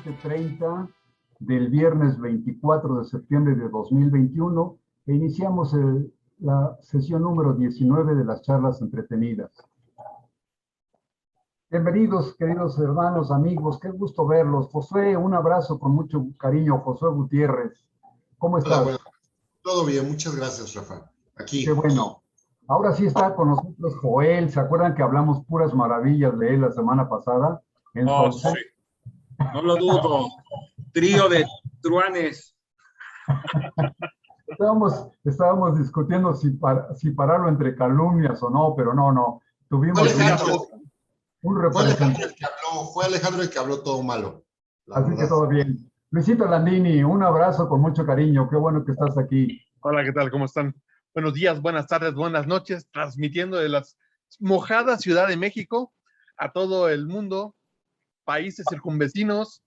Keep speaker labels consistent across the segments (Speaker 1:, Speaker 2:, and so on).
Speaker 1: 7:30 del viernes 24 de septiembre de 2021 e iniciamos la sesión número 19 de las charlas entretenidas. Bienvenidos, queridos hermanos, amigos, qué gusto verlos. Josué, un abrazo con mucho cariño, Josué Gutiérrez. ¿Cómo estás?
Speaker 2: Hola, bueno, todo bien, muchas gracias, Rafa. Aquí.
Speaker 1: Qué bueno. Ahora sí está con nosotros Joel. ¿Se acuerdan que hablamos puras maravillas de él la semana pasada?
Speaker 3: Sí. No lo dudo. Trío de truanes.
Speaker 1: Estábamos discutiendo si pararlo entre calumnias o no, pero no. Tuvimos un representante.
Speaker 2: Fue Alejandro el que habló todo malo.
Speaker 1: Así que todo bien. Luisito Landini, un abrazo con mucho cariño. Qué bueno que estás aquí.
Speaker 4: Hola, ¿qué tal? ¿Cómo están? Buenos días, buenas tardes, buenas noches, transmitiendo de las mojadas Ciudad de México a todo el mundo, países circunvecinos,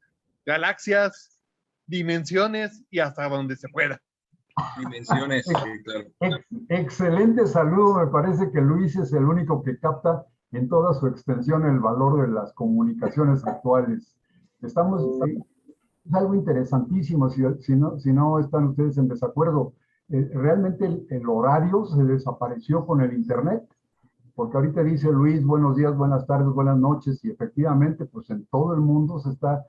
Speaker 4: galaxias, dimensiones y hasta donde se pueda.
Speaker 3: Dimensiones, sí, claro.
Speaker 1: Excelente saludo. Me parece que Luis es el único que capta en toda su extensión el valor de las comunicaciones actuales. Es algo interesantísimo, si no están ustedes en desacuerdo. Realmente el horario se desapareció con el Internet, porque ahorita dice Luis, buenos días, buenas tardes, buenas noches, y efectivamente, pues en todo el mundo se está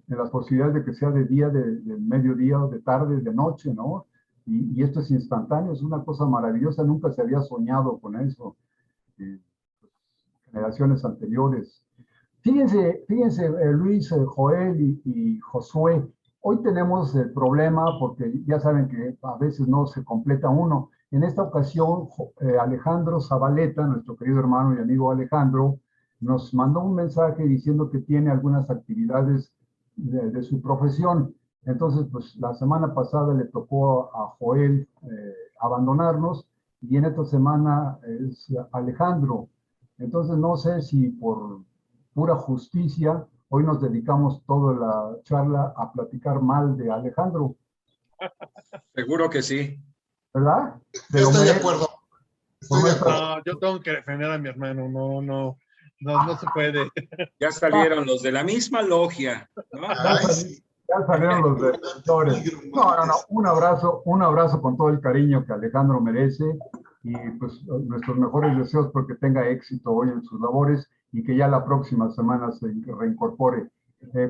Speaker 1: en las posibilidades de que sea de día, de mediodía, o de tarde, de noche, ¿no? Y esto es instantáneo, es una cosa maravillosa, nunca se había soñado con eso, generaciones anteriores. Fíjense Luis, Joel y Josué, hoy tenemos el problema, porque ya saben que a veces no se completa uno. En esta ocasión, Alejandro Zabaleta, nuestro querido hermano y amigo Alejandro, nos mandó un mensaje diciendo que tiene algunas actividades de su profesión. Entonces, pues la semana pasada le tocó a Joel abandonarnos, y en esta semana es Alejandro. Entonces, no sé si por pura justicia, hoy nos dedicamos toda la charla a platicar mal de Alejandro.
Speaker 3: Seguro que sí.
Speaker 1: ¿Verdad?
Speaker 2: Yo estoy de acuerdo.
Speaker 4: No, yo tengo que defender a mi hermano, no se puede.
Speaker 3: Ya salieron los de la misma logia, ¿no?
Speaker 1: Ya salieron los defensores. No, un abrazo con todo el cariño que Alejandro merece, y pues nuestros mejores deseos porque tenga éxito hoy en sus labores y que ya la próxima semana se reincorpore.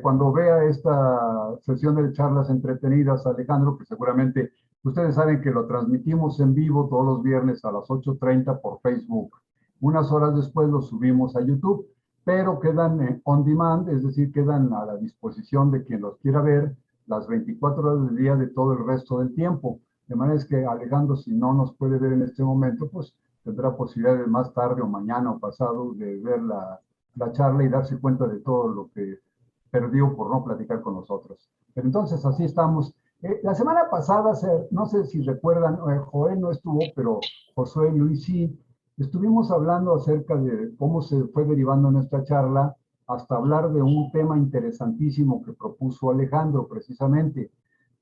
Speaker 1: Cuando vea esta sesión de charlas entretenidas, Alejandro, que seguramente ustedes saben que lo transmitimos en vivo todos los viernes a las 8:30 por Facebook. Unas horas después lo subimos a YouTube, pero quedan on demand, es decir, quedan a la disposición de quien los quiera ver las 24 horas del día de todo el resto del tiempo. De manera es que Alejandro, si no nos puede ver en este momento, pues tendrá posibilidad de más tarde o mañana o pasado de ver la charla y darse cuenta de todo lo que perdió por no platicar con nosotros. Pero entonces así estamos. La semana pasada, no sé si recuerdan, Joel no estuvo, pero Josué y Luis sí, estuvimos hablando acerca de cómo se fue derivando nuestra charla hasta hablar de un tema interesantísimo que propuso Alejandro precisamente.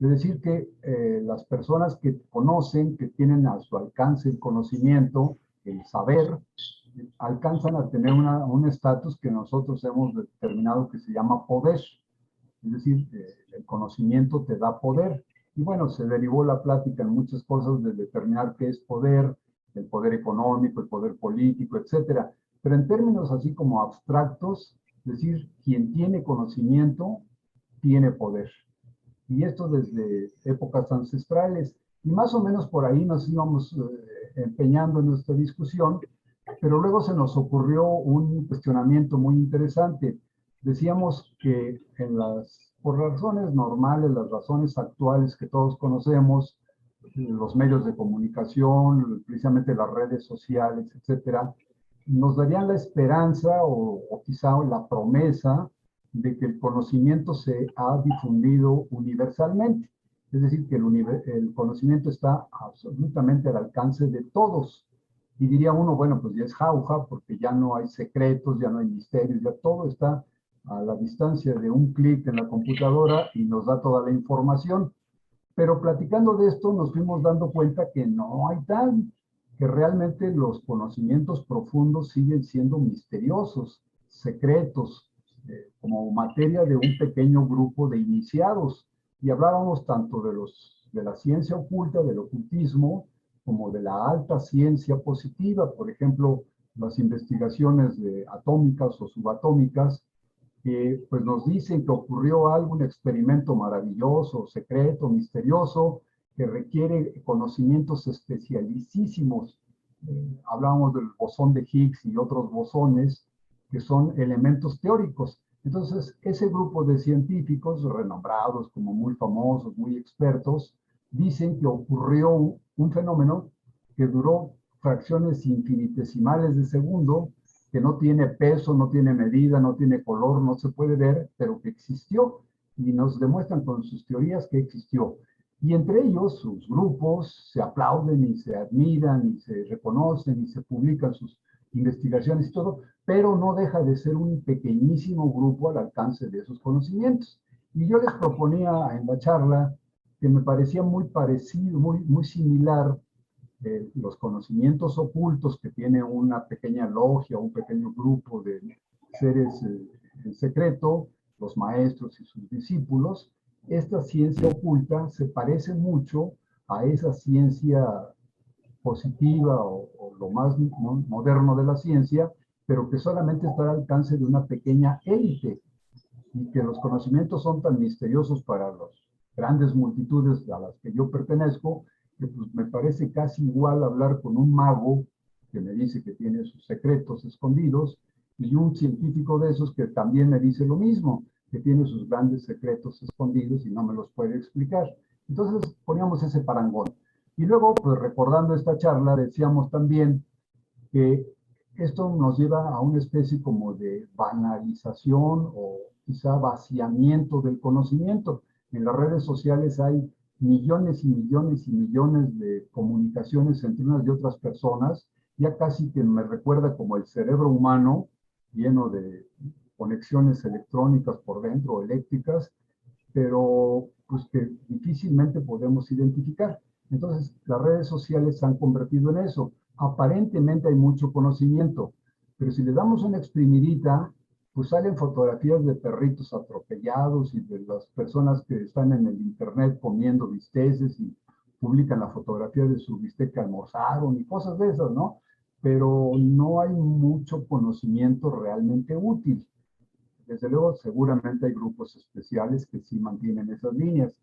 Speaker 1: Es decir, que las personas que conocen, que tienen a su alcance el conocimiento, el saber, alcanzan a tener un estatus que nosotros hemos determinado que se llama poder. Es decir, el conocimiento te da poder. Y bueno, se derivó la plática en muchas cosas de determinar qué es poder, el poder económico, el poder político, etcétera. Pero en términos así como abstractos, es decir, quien tiene conocimiento tiene poder. Y esto desde épocas ancestrales. Y más o menos por ahí nos íbamos empeñando en nuestra discusión, pero luego se nos ocurrió un cuestionamiento muy interesante. Decíamos que por razones normales, las razones actuales que todos conocemos, los medios de comunicación, precisamente las redes sociales, etcétera, nos darían la esperanza o quizá la promesa de que el conocimiento se ha difundido universalmente. Es decir, que el conocimiento está absolutamente al alcance de todos. Y diría uno, bueno, pues ya es jauja, porque ya no hay secretos, ya no hay misterios, ya todo está a la distancia de un clic en la computadora y nos da toda la información. Pero platicando de esto nos fuimos dando cuenta que no hay tal, que realmente los conocimientos profundos siguen siendo misteriosos, secretos, como materia de un pequeño grupo de iniciados. Y hablábamos tanto de la ciencia oculta, del ocultismo, como de la alta ciencia positiva, por ejemplo, las investigaciones atómicas o subatómicas, que pues nos dicen que ocurrió algo, un experimento maravilloso, secreto, misterioso, que requiere conocimientos especialísimos. Hablábamos del bosón de Higgs y otros bosones, que son elementos teóricos. Entonces, ese grupo de científicos renombrados, como muy famosos, muy expertos, dicen que ocurrió un fenómeno que duró fracciones infinitesimales de segundo, que no tiene peso, no tiene medida, no tiene color, no se puede ver, pero que existió. Y nos demuestran con sus teorías que existió. Y entre ellos, sus grupos se aplauden y se admiran y se reconocen y se publican sus investigaciones y todo, pero no deja de ser un pequeñísimo grupo al alcance de esos conocimientos. Y yo les proponía en la charla que me parecía muy parecido, muy similar los conocimientos ocultos que tiene una pequeña logia, un pequeño grupo de seres en secreto, los maestros y sus discípulos. Esta ciencia oculta se parece mucho a esa ciencia positiva o lo más moderno de la ciencia, pero que solamente está al alcance de una pequeña élite, y que los conocimientos son tan misteriosos para las grandes multitudes a las que yo pertenezco, que pues me parece casi igual hablar con un mago que me dice que tiene sus secretos escondidos, y un científico de esos que también me dice lo mismo, que tiene sus grandes secretos escondidos y no me los puede explicar. Entonces poníamos ese parangón. Y luego, pues recordando esta charla, decíamos también que esto nos lleva a una especie como de banalización o quizá vaciamiento del conocimiento. En las redes sociales hay millones y millones y millones de comunicaciones entre unas y otras personas, ya casi que me recuerda como el cerebro humano, lleno de conexiones electrónicas por dentro, eléctricas, pero pues que difícilmente podemos identificar. Entonces, las redes sociales se han convertido en eso. Aparentemente hay mucho conocimiento, pero si le damos una exprimidita, pues salen fotografías de perritos atropellados y de las personas que están en el internet comiendo bisteces y publican la fotografía de su bistec que almorzaron y cosas de esas, ¿no? Pero no hay mucho conocimiento realmente útil. Desde luego, seguramente hay grupos especiales que sí mantienen esas líneas.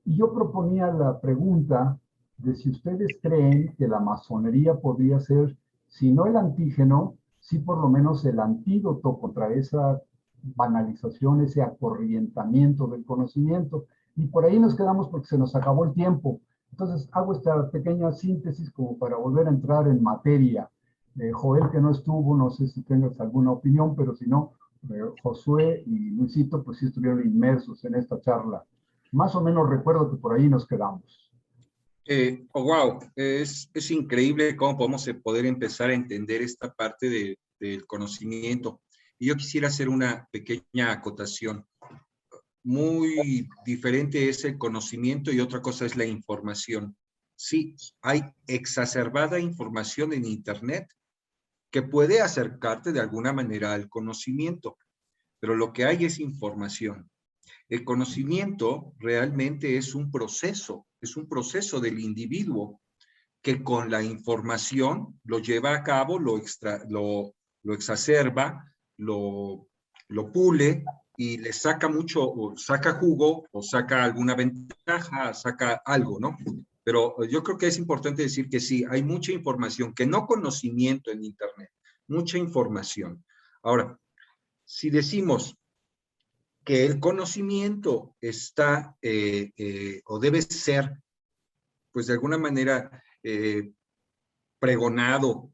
Speaker 1: Y yo proponía la pregunta de si ustedes creen que la masonería podría ser, si no el antígeno, sí por lo menos el antídoto contra esa banalización, ese acorrientamiento del conocimiento. Y por ahí nos quedamos porque se nos acabó el tiempo. Entonces hago esta pequeña síntesis como para volver a entrar en materia. Joel, que no estuvo, no sé si tengas alguna opinión, pero si no, Josué y Luisito pues sí estuvieron inmersos en esta charla. Más o menos recuerdo que por ahí nos quedamos.
Speaker 3: Wow, es increíble cómo podemos poder empezar a entender esta parte del conocimiento. Y yo quisiera hacer una pequeña acotación. Muy diferente es el conocimiento y otra cosa es la información. Sí, hay exacerbada información en Internet que puede acercarte de alguna manera al conocimiento, pero lo que hay es información. El conocimiento realmente es un proceso del individuo que con la información lo lleva a cabo, lo exacerba, lo pule y le saca mucho, o saca jugo, o saca alguna ventaja, saca algo, ¿no? Pero yo creo que es importante decir que sí, hay mucha información, que no conocimiento en Internet, mucha información. Ahora, si decimos que el conocimiento está o debe ser, pues de alguna manera, pregonado,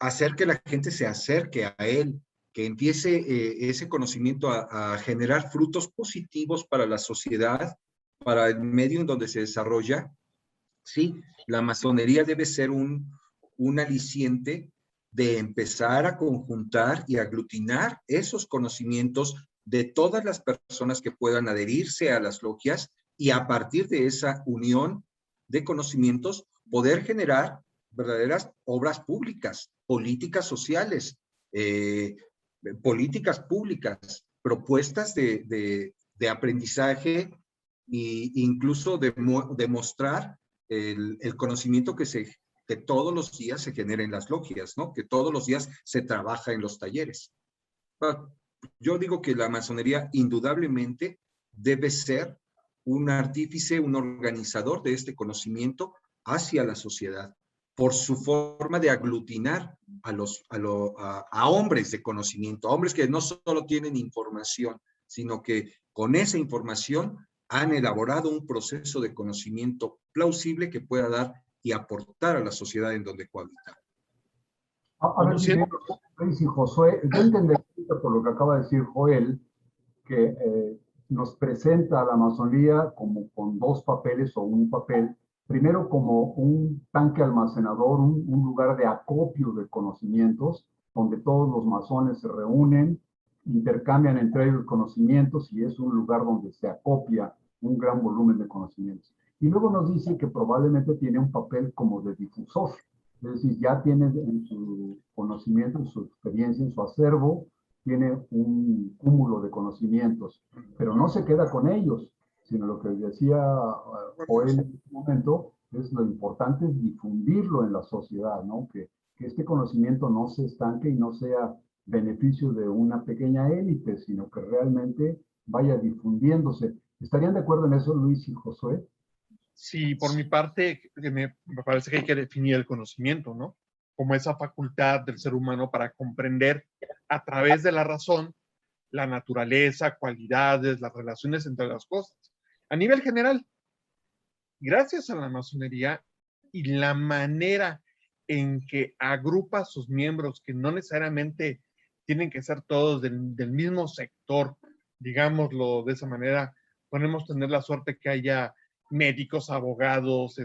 Speaker 3: hacer que la gente se acerque a él, que empiece ese conocimiento a generar frutos positivos para la sociedad, para el medio en donde se desarrolla. Sí, la masonería debe ser un aliciente de empezar a conjuntar y aglutinar esos conocimientos de todas las personas que puedan adherirse a las logias y a partir de esa unión de conocimientos poder generar verdaderas obras públicas, políticas sociales, políticas públicas, propuestas de aprendizaje e incluso demostrar el conocimiento que todos los días se genera en las logias, ¿no? Que todos los días se trabaja en los talleres. Yo digo que la masonería indudablemente debe ser un artífice, un organizador de este conocimiento hacia la sociedad, por su forma de aglutinar a hombres de conocimiento, a hombres que no solo tienen información, sino que con esa información han elaborado un proceso de conocimiento plausible que pueda dar y aportar a la sociedad en donde cohabita.
Speaker 1: A ver si Josué, yo entendería por lo que acaba de decir Joel, que nos presenta a la masonería como con dos papeles o un papel, primero como un tanque almacenador, un lugar de acopio de conocimientos, donde todos los masones se reúnen, intercambian entre ellos conocimientos y es un lugar donde se acopia un gran volumen de conocimientos. Y luego nos dice que probablemente tiene un papel como de difusor, es decir, ya tiene en su conocimiento, en su experiencia, en su acervo, tiene un cúmulo de conocimientos, pero no se queda con ellos, sino lo que decía Joel en este momento, es lo importante es difundirlo en la sociedad, ¿no? Que este conocimiento no se estanque y no sea beneficio de una pequeña élite, sino que realmente vaya difundiéndose. ¿Estarían de acuerdo en eso, Luis y Josué?
Speaker 4: Sí, por mi parte, me parece que hay que definir el conocimiento, ¿no? Como esa facultad del ser humano para comprender a través de la razón la naturaleza, cualidades, las relaciones entre las cosas. A nivel general, gracias a la masonería y la manera en que agrupa a sus miembros, que no necesariamente tienen que ser todos del mismo sector, digámoslo de esa manera, podemos tener la suerte que haya médicos, abogados,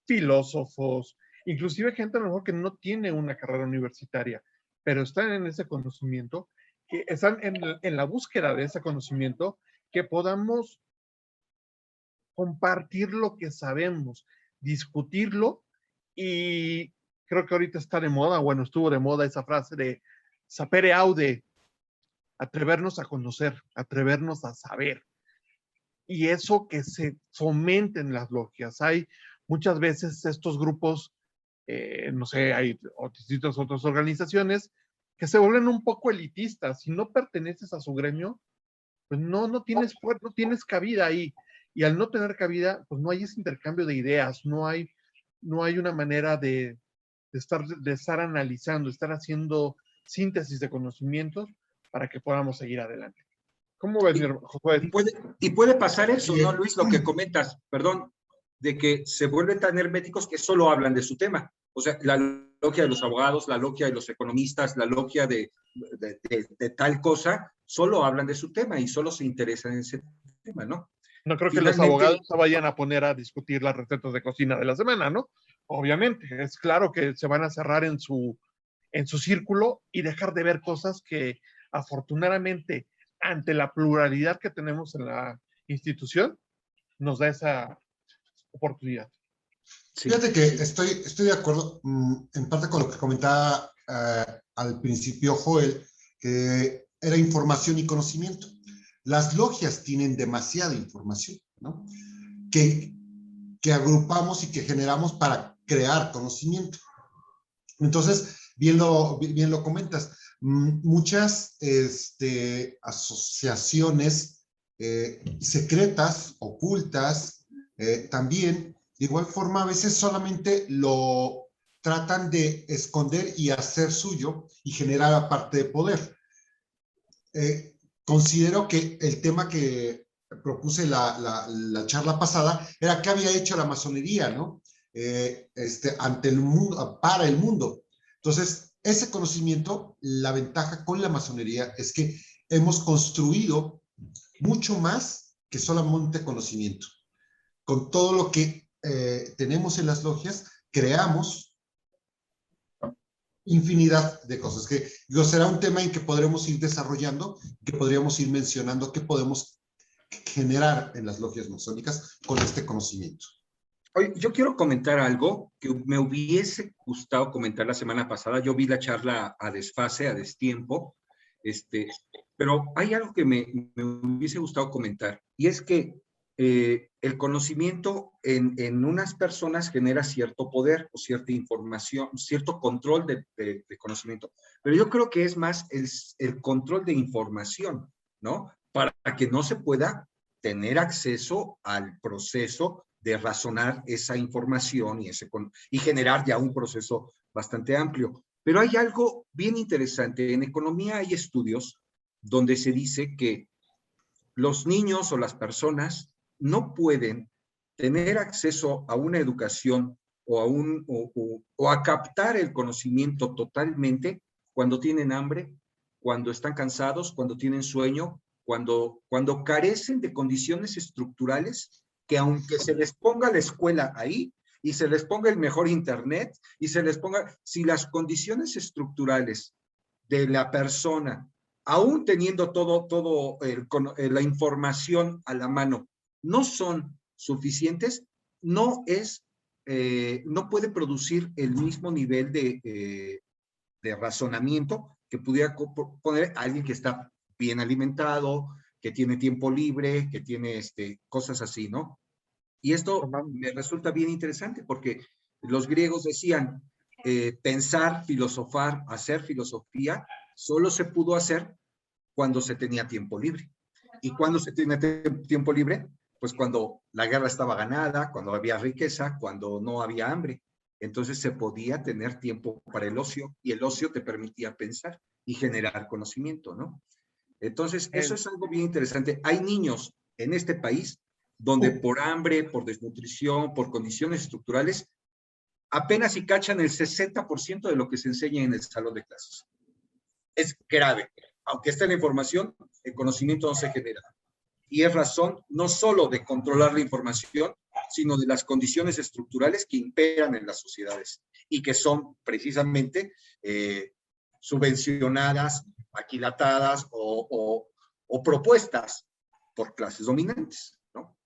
Speaker 4: filósofos, inclusive gente a lo mejor que no tiene una carrera universitaria, pero están en ese conocimiento, que están en la búsqueda de ese conocimiento, que podamos compartir lo que sabemos, discutirlo, y creo que ahorita está de moda, bueno, estuvo de moda esa frase de sapere aude, atrevernos a conocer, atrevernos a saber. Y eso que se fomenta en las logias. Hay muchas veces estos grupos, no sé, hay distintas otras organizaciones que se vuelven un poco elitistas. Si no perteneces a su gremio, pues no tienes cabida ahí. Y al no tener cabida, pues no hay ese intercambio de ideas, no hay una manera de estar analizando, estar haciendo síntesis de conocimientos para que podamos seguir adelante. ¿Cómo ves, Josué?
Speaker 3: Y puede pasar eso, ¿no, Luis? Lo que comentas, perdón, de que se vuelven tan herméticos que solo hablan de su tema. O sea, la logia de los abogados, la logia de los economistas, la logia de tal cosa, solo hablan de su tema y solo se interesan en ese tema, ¿no?
Speaker 4: No creo que los abogados se vayan a poner a discutir las recetas de cocina de la semana, ¿no? Obviamente, es claro que se van a cerrar en su círculo y dejar de ver cosas que afortunadamente, ante la pluralidad que tenemos en la institución, nos da esa oportunidad.
Speaker 2: Sí. Fíjate que estoy de acuerdo en parte con lo que comentaba al principio Joel, que era información y conocimiento. Las logias tienen demasiada información, ¿no? Que agrupamos y que generamos para crear conocimiento. Entonces, bien lo comentas, muchas asociaciones secretas, ocultas, también, de igual forma, a veces solamente lo tratan de esconder y hacer suyo y generar aparte de poder. Considero que el tema que propuse la charla pasada era qué había hecho la masonería, ¿no? Ante el mundo, para el mundo. Entonces, ese conocimiento, la ventaja con la masonería es que hemos construido mucho más que solamente conocimiento. Con todo lo que tenemos en las logias, creamos infinidad de cosas, que será un tema en que podremos ir desarrollando, que podríamos ir mencionando, que podemos generar en las logias masónicas con este conocimiento.
Speaker 3: Oye, yo quiero comentar algo que me hubiese gustado comentar la semana pasada. Yo vi la charla a desfase, a destiempo, este, pero hay algo que me hubiese gustado comentar, y es que el conocimiento en unas personas genera cierto poder o cierta información, cierto control de conocimiento, pero yo creo que es más el control de información, ¿no? Para que no se pueda tener acceso al proceso de razonar esa información y generar ya un proceso bastante amplio. Pero hay algo bien interesante. En economía hay estudios donde se dice que los niños o las personas no pueden tener acceso a una educación o a captar el conocimiento totalmente cuando tienen hambre, cuando están cansados, cuando tienen sueño, cuando carecen de condiciones estructurales que aunque se les ponga la escuela ahí y se les ponga el mejor internet y se les ponga, si las condiciones estructurales de la persona, aún teniendo la información a la mano, no son suficientes, no puede producir el mismo nivel de razonamiento que pudiera poner alguien que está bien alimentado, que tiene tiempo libre, que tiene cosas así, ¿no? Y esto me resulta bien interesante porque los griegos decían, pensar, filosofar, hacer filosofía, solo se pudo hacer cuando se tenía tiempo libre. ¿Y cuando se tenía tiempo libre? Pues cuando la guerra estaba ganada, cuando había riqueza, cuando no había hambre. Entonces se podía tener tiempo para el ocio y el ocio te permitía pensar y generar conocimiento, ¿no? Entonces, eso es algo bien interesante. Hay niños en este país donde por hambre, por desnutrición, por condiciones estructurales, apenas si cachan el 60% de lo que se enseña en el salón de clases. Es grave. Aunque esté la información, el conocimiento no se genera. Y es razón no solo de controlar la información, sino de las condiciones estructurales que imperan en las sociedades y que son precisamente subvencionadas, aquilatadas o propuestas por clases dominantes, ¿no?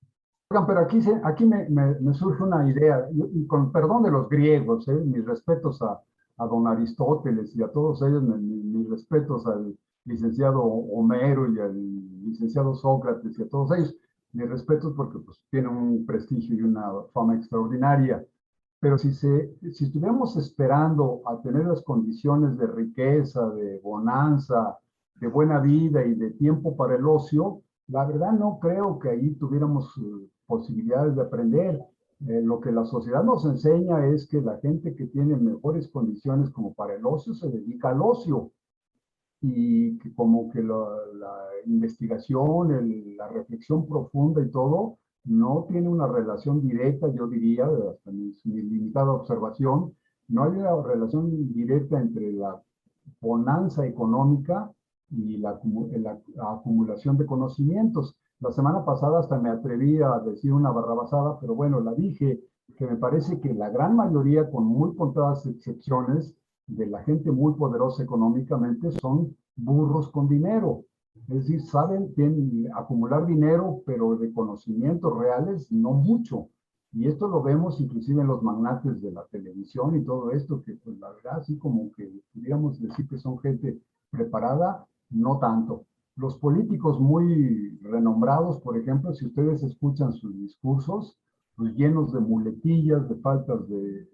Speaker 1: Pero aquí me surge una idea, y con perdón de los griegos, mis respetos a don Aristóteles y a todos ellos, mis respetos al licenciado Homero y al licenciado Sócrates y a todos ellos, mis respetos porque pues, tienen un prestigio y una fama extraordinaria. Pero si estuviéramos esperando a tener las condiciones de riqueza, de bonanza, de buena vida y de tiempo para el ocio, la verdad no creo que ahí tuviéramos posibilidades de aprender. Lo que la sociedad nos enseña es que la gente que tiene mejores condiciones como para el ocio se dedica al ocio y que como que la investigación, la reflexión profunda y todo, no tiene una relación directa, yo diría, hasta mi limitada observación, no hay una relación directa entre la bonanza económica y la acumulación de conocimientos. La semana pasada hasta me atreví a decir una barrabasada, pero bueno, la dije, que me parece que la gran mayoría, con muy contadas excepciones, de la gente muy poderosa económicamente son burros con dinero. Es decir, saben acumular dinero, pero de conocimientos reales no mucho. Y esto lo vemos inclusive en los magnates de la televisión y todo esto, que pues la verdad, así como que pudiéramos decir que son gente preparada, no tanto. Los políticos muy renombrados, por ejemplo, si ustedes escuchan sus discursos, pues llenos de muletillas, de faltas de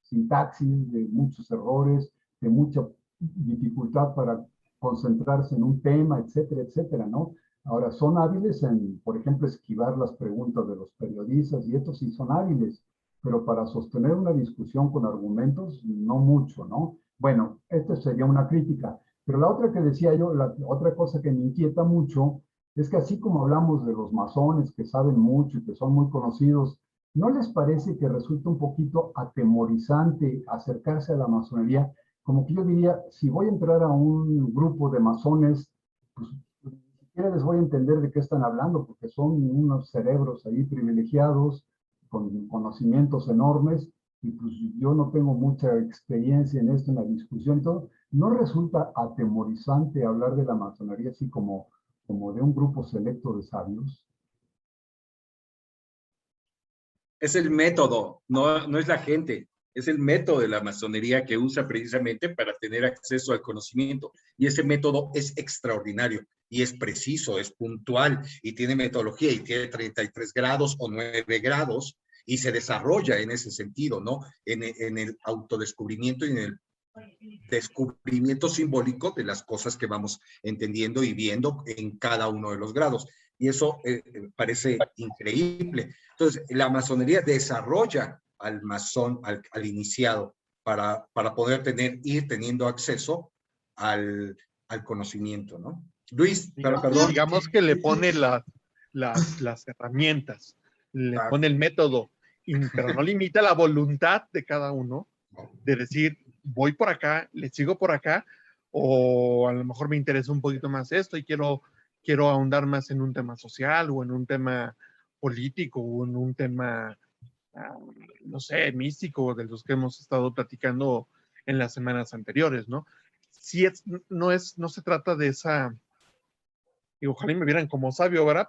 Speaker 1: sintaxis, de muchos errores, de mucha dificultad para concentrarse en un tema, etcétera, etcétera, ¿no? Ahora, son hábiles en, por ejemplo, esquivar las preguntas de los periodistas, y estos sí son hábiles, pero para sostener una discusión con argumentos, no mucho, ¿no? Bueno, esta sería una crítica. Pero la otra que decía yo, la otra cosa que me inquieta mucho, es que así como hablamos de los masones que saben mucho y que son muy conocidos, ¿no les parece que resulta un poquito atemorizante acercarse a la masonería? Como que yo diría, si voy a entrar a un grupo de masones, pues ni siquiera les voy a entender de qué están hablando, porque son unos cerebros ahí privilegiados, con conocimientos enormes, y pues yo no tengo mucha experiencia en esto, en la discusión, todo. ¿No resulta atemorizante hablar de la masonería así como de un grupo selecto de sabios?
Speaker 3: Es el método, no es la gente. Es el método de la masonería que usa precisamente para tener acceso al conocimiento. Y ese método es extraordinario y es preciso, es puntual y tiene metodología y tiene 33 grados o 9 grados y se desarrolla en ese sentido, ¿no? En el autodescubrimiento y en el descubrimiento simbólico de las cosas que vamos entendiendo y viendo en cada uno de los grados. Y eso parece increíble. Entonces, la masonería desarrolla al masón, al iniciado, para poder ir teniendo acceso al conocimiento, ¿no? Luis, perdón.
Speaker 4: Digamos que le pone las herramientas, le pone el método, pero no limita la voluntad de cada uno de decir, voy por acá, le sigo por acá, o a lo mejor me interesa un poquito más esto y quiero ahondar más en un tema social o en un tema político o en un tema, no sé, místico, de los que hemos estado platicando en las semanas anteriores, ¿no? Sí, no se trata de esa, y ojalá me vieran como sabio, ¿verdad?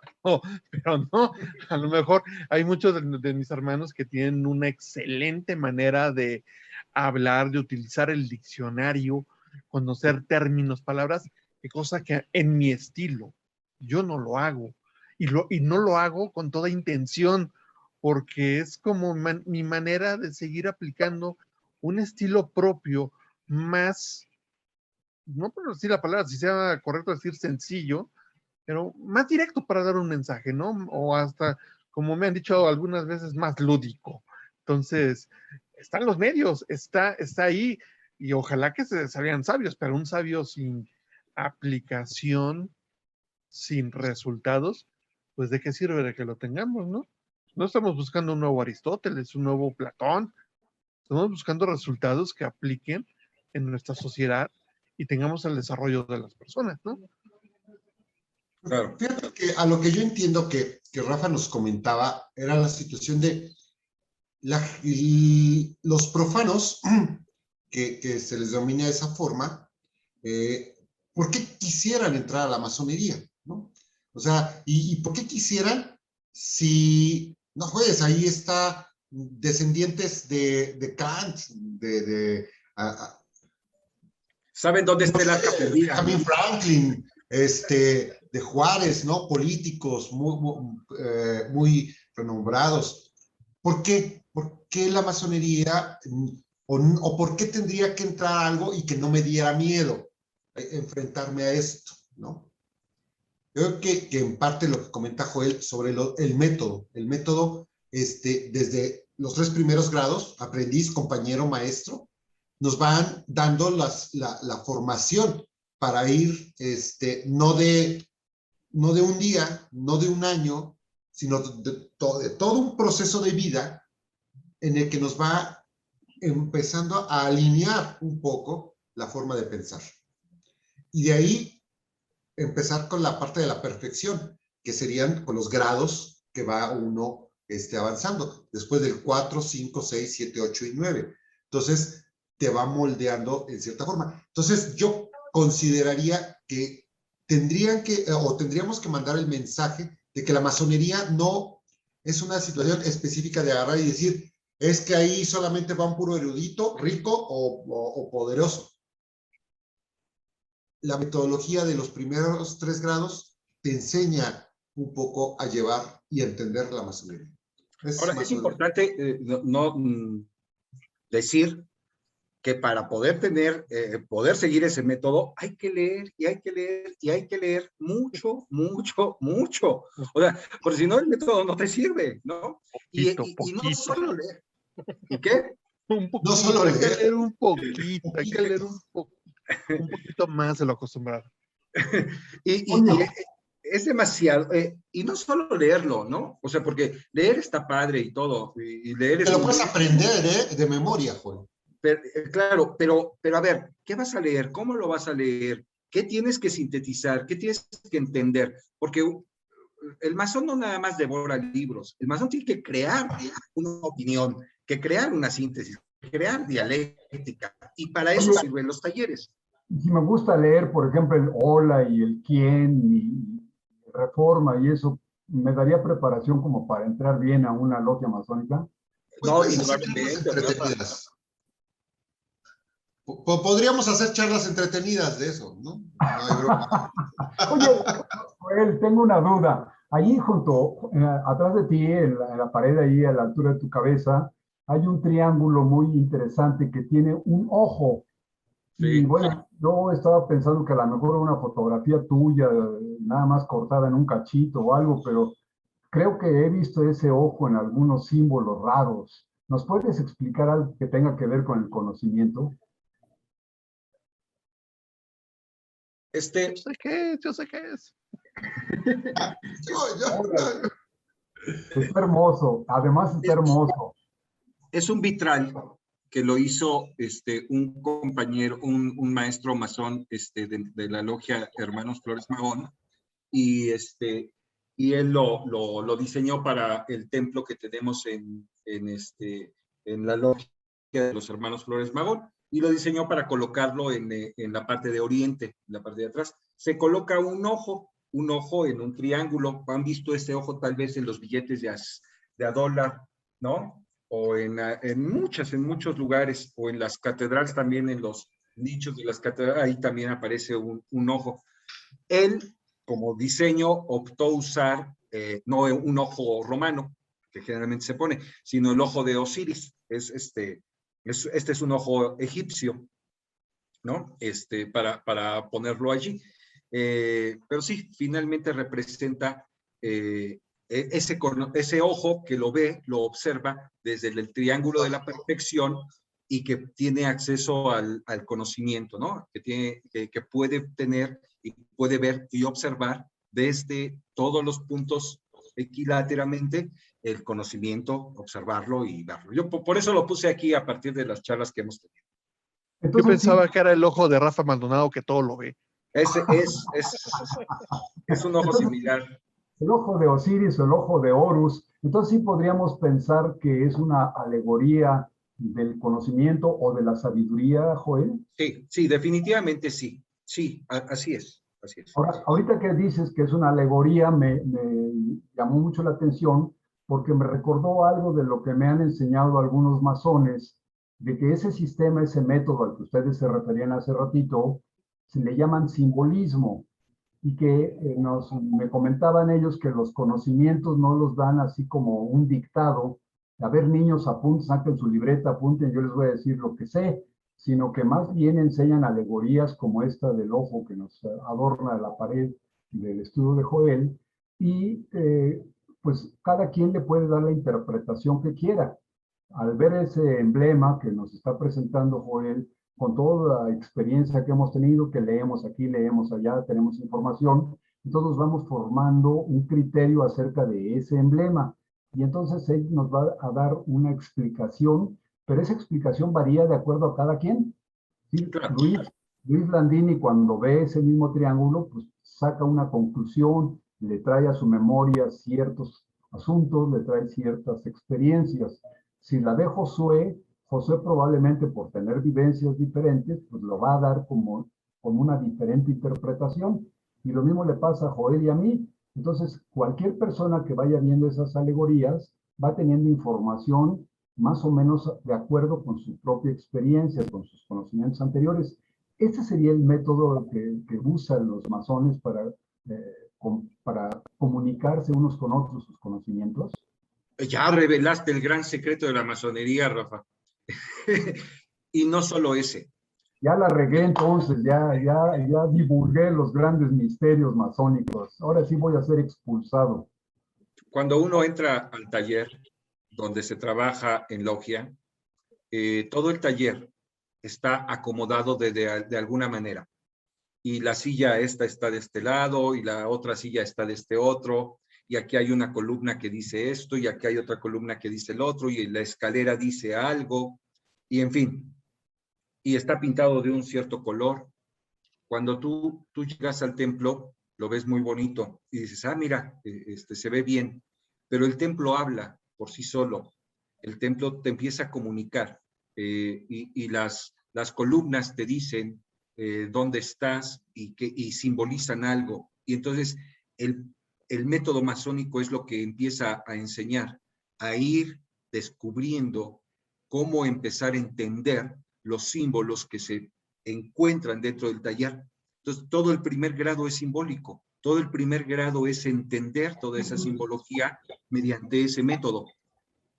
Speaker 4: Pero no, a lo mejor hay muchos de mis hermanos que tienen una excelente manera de hablar, de utilizar el diccionario, conocer términos, palabras, que cosa que en mi estilo yo no lo hago. Y no lo hago con toda intención, porque es como mi manera de seguir aplicando un estilo propio más, no por decir la palabra, si sea correcto decir sencillo, pero más directo para dar un mensaje, ¿no? O hasta, como me han dicho algunas veces, más lúdico. Entonces, están los medios, está ahí, y ojalá que se salgan sabios, pero un sabio sin aplicación, sin resultados, pues de qué sirve de que lo tengamos, ¿no? No estamos buscando un nuevo Aristóteles, un nuevo Platón, estamos buscando resultados que apliquen en nuestra sociedad y tengamos el desarrollo de las personas, ¿no?
Speaker 2: Claro. Fíjate que a lo que yo entiendo que Rafa nos comentaba era la situación de los profanos, que se les denomina de esa forma, ¿por qué quisieran entrar a la masonería? ¿No? O sea, ¿y por qué quisieran si, no juegues, ahí está descendientes de Kant,
Speaker 3: ¿saben dónde está el arca perdida?
Speaker 2: Benjamin Franklin, de Juárez, ¿no? Políticos muy renombrados. ¿Por qué? ¿Por qué la masonería o por qué tendría que entrar algo y que no me diera miedo enfrentarme a esto, ¿no? Creo que en parte lo que comenta Joel sobre el método, desde los 3 primeros grados, aprendiz, compañero, maestro, nos van dando la formación para ir, no de un día, no de un año, sino de todo un proceso de vida en el que nos va empezando a alinear un poco la forma de pensar. Y de ahí empezar con la parte de la perfección, que serían con los grados que va uno avanzando, después del 4, 5, 6, 7, 8 y 9. Entonces, te va moldeando en cierta forma. Entonces, yo consideraría que tendríamos que mandar el mensaje de que la masonería no es una situación específica de agarrar y decir, es que ahí solamente va un puro erudito, rico o poderoso. La metodología de los primeros 3 grados te enseña un poco a llevar y a entender la masonería.
Speaker 3: Ahora, es importante decir que para poder poder seguir ese método, hay que leer y hay que leer y hay que leer mucho, mucho, mucho. O sea, porque si no, el método no te sirve, ¿no? Y no solo leer. ¿Y qué?
Speaker 2: No solo
Speaker 4: hay que leer un poquito, hay que leer un poquito más de lo acostumbrado.
Speaker 3: y es demasiado, y no solo leerlo, ¿no? O sea, porque leer está padre y todo, y leer
Speaker 2: te lo puedes aprender, de memoria, Juan.
Speaker 3: Claro, pero a ver, ¿qué vas a leer? ¿Cómo lo vas a leer? ¿Qué tienes que sintetizar? ¿Qué tienes que entender? Porque el masón no nada más devora libros, el masón tiene que crear una opinión, que crear una síntesis, crear dialéctica, y para eso sirven los talleres.
Speaker 1: Si me gusta leer, por ejemplo, el Hola y el Quién y Reforma y eso, me daría preparación como para entrar bien a una logia masónica.
Speaker 2: Pues
Speaker 3: No,
Speaker 2: puedes hacer charlas
Speaker 3: indudablemente, Rafa.
Speaker 2: entretenidas. Podríamos hacer charlas entretenidas de eso, ¿no? No hay broma.
Speaker 1: Oye, Joel, tengo una duda. Allí junto, atrás de ti, en la pared ahí a la altura de tu cabeza, hay un triángulo muy interesante que tiene un ojo. Y
Speaker 3: Sí.
Speaker 1: bueno, yo estaba pensando que a lo mejor era una fotografía tuya, nada más cortada en un cachito o algo, pero creo que he visto ese ojo en algunos símbolos raros. ¿Nos puedes explicar algo que tenga que ver con el conocimiento?
Speaker 3: Este,
Speaker 4: Yo sé qué es, yo sé qué es.
Speaker 1: Órale, está hermoso, además está hermoso.
Speaker 3: es un vitral que lo hizo un compañero, un maestro masón de la logia Hermanos Flores Magón, y, y él lo diseñó para el templo que tenemos en la logia de los Hermanos Flores Magón, y lo diseñó para colocarlo en la parte de oriente, en la parte de atrás. Se coloca un ojo en un triángulo. Han visto ese ojo tal vez en los billetes de a dólar, ¿no? O en muchos lugares, o en las catedrales también, en los nichos de las catedrales, ahí también aparece un ojo. Él, como diseño, optó usar no un ojo romano, que generalmente se pone, sino el ojo de Osiris. Este es un ojo egipcio, ¿no? Para ponerlo allí. Pero sí, finalmente representa ese ojo que lo ve, lo observa desde el triángulo de la perfección y que tiene acceso al conocimiento, ¿no? Que puede tener y puede ver y observar desde todos los puntos equiláteramente el conocimiento, observarlo y verlo. Yo por eso lo puse aquí a partir de las charlas que hemos tenido.
Speaker 4: Yo
Speaker 1: Entonces, sí,
Speaker 4: pensaba que era el ojo de Rafa Maldonado que todo lo ve.
Speaker 3: Ese es un ojo
Speaker 1: entonces,
Speaker 3: similar.
Speaker 1: el ojo de Osiris o el ojo de Horus, entonces sí podríamos pensar que es una alegoría del conocimiento o de la sabiduría, Joel.
Speaker 3: Sí, sí, definitivamente sí. Sí, así es, así es.
Speaker 1: Ahora, ahorita que dices que es una alegoría, me llamó mucho la atención porque me recordó algo de lo que me han enseñado algunos masones, de que ese sistema, ese método al que ustedes se referían hace ratito, se le llaman simbolismo y que me comentaban ellos que los conocimientos no los dan así como un dictado. A ver, niños, apunten, saquen su libreta, apunten, yo les voy a decir lo que sé, sino que más bien enseñan alegorías como esta del ojo que nos adorna la pared del estudio de Joel, y pues cada quien le puede dar la interpretación que quiera. Al ver ese emblema que nos está presentando Joel, con toda la experiencia que hemos tenido, que leemos aquí, leemos allá, tenemos información, entonces vamos formando un criterio acerca de ese emblema. Y entonces él nos va a dar una explicación, pero esa explicación varía de acuerdo a cada quien. ¿Sí?
Speaker 3: Claro.
Speaker 1: Luis Landini, cuando ve ese mismo triángulo, pues saca una conclusión, le trae a su memoria ciertos asuntos, le trae ciertas experiencias. Si la ve Josué, Josué probablemente por tener vivencias diferentes, pues lo va a dar como una diferente interpretación. Y lo mismo le pasa a Joel y a mí. Entonces, cualquier persona que vaya viendo esas alegorías va teniendo información más o menos de acuerdo con su propia experiencia, con sus conocimientos anteriores. Este sería el método que usan los masones para comunicarse unos con otros sus conocimientos.
Speaker 3: Ya revelaste el gran secreto de la masonería, Rafa. Y no solo ese.
Speaker 1: Ya la regué entonces, ya divulgué los grandes misterios masónicos. Ahora sí voy a ser expulsado.
Speaker 3: Cuando uno entra al taller donde se trabaja en logia, todo el taller está acomodado de alguna manera. Y la silla esta está de este lado y la otra silla está de este otro. Y aquí hay una columna que dice esto y aquí hay otra columna que dice el otro y la escalera dice algo. Y en fin, y está pintado de un cierto color. Cuando tú llegas al templo, lo ves muy bonito y dices, ah, mira, se ve bien. Pero el templo habla por sí solo. El templo te empieza a comunicar y las columnas te dicen dónde estás y simbolizan algo. Y entonces el método masónico es lo que empieza a enseñar, a ir descubriendo cómo empezar a entender los símbolos que se encuentran dentro del taller. Entonces, todo el primer grado es simbólico, todo el primer grado es entender toda esa simbología mediante ese método.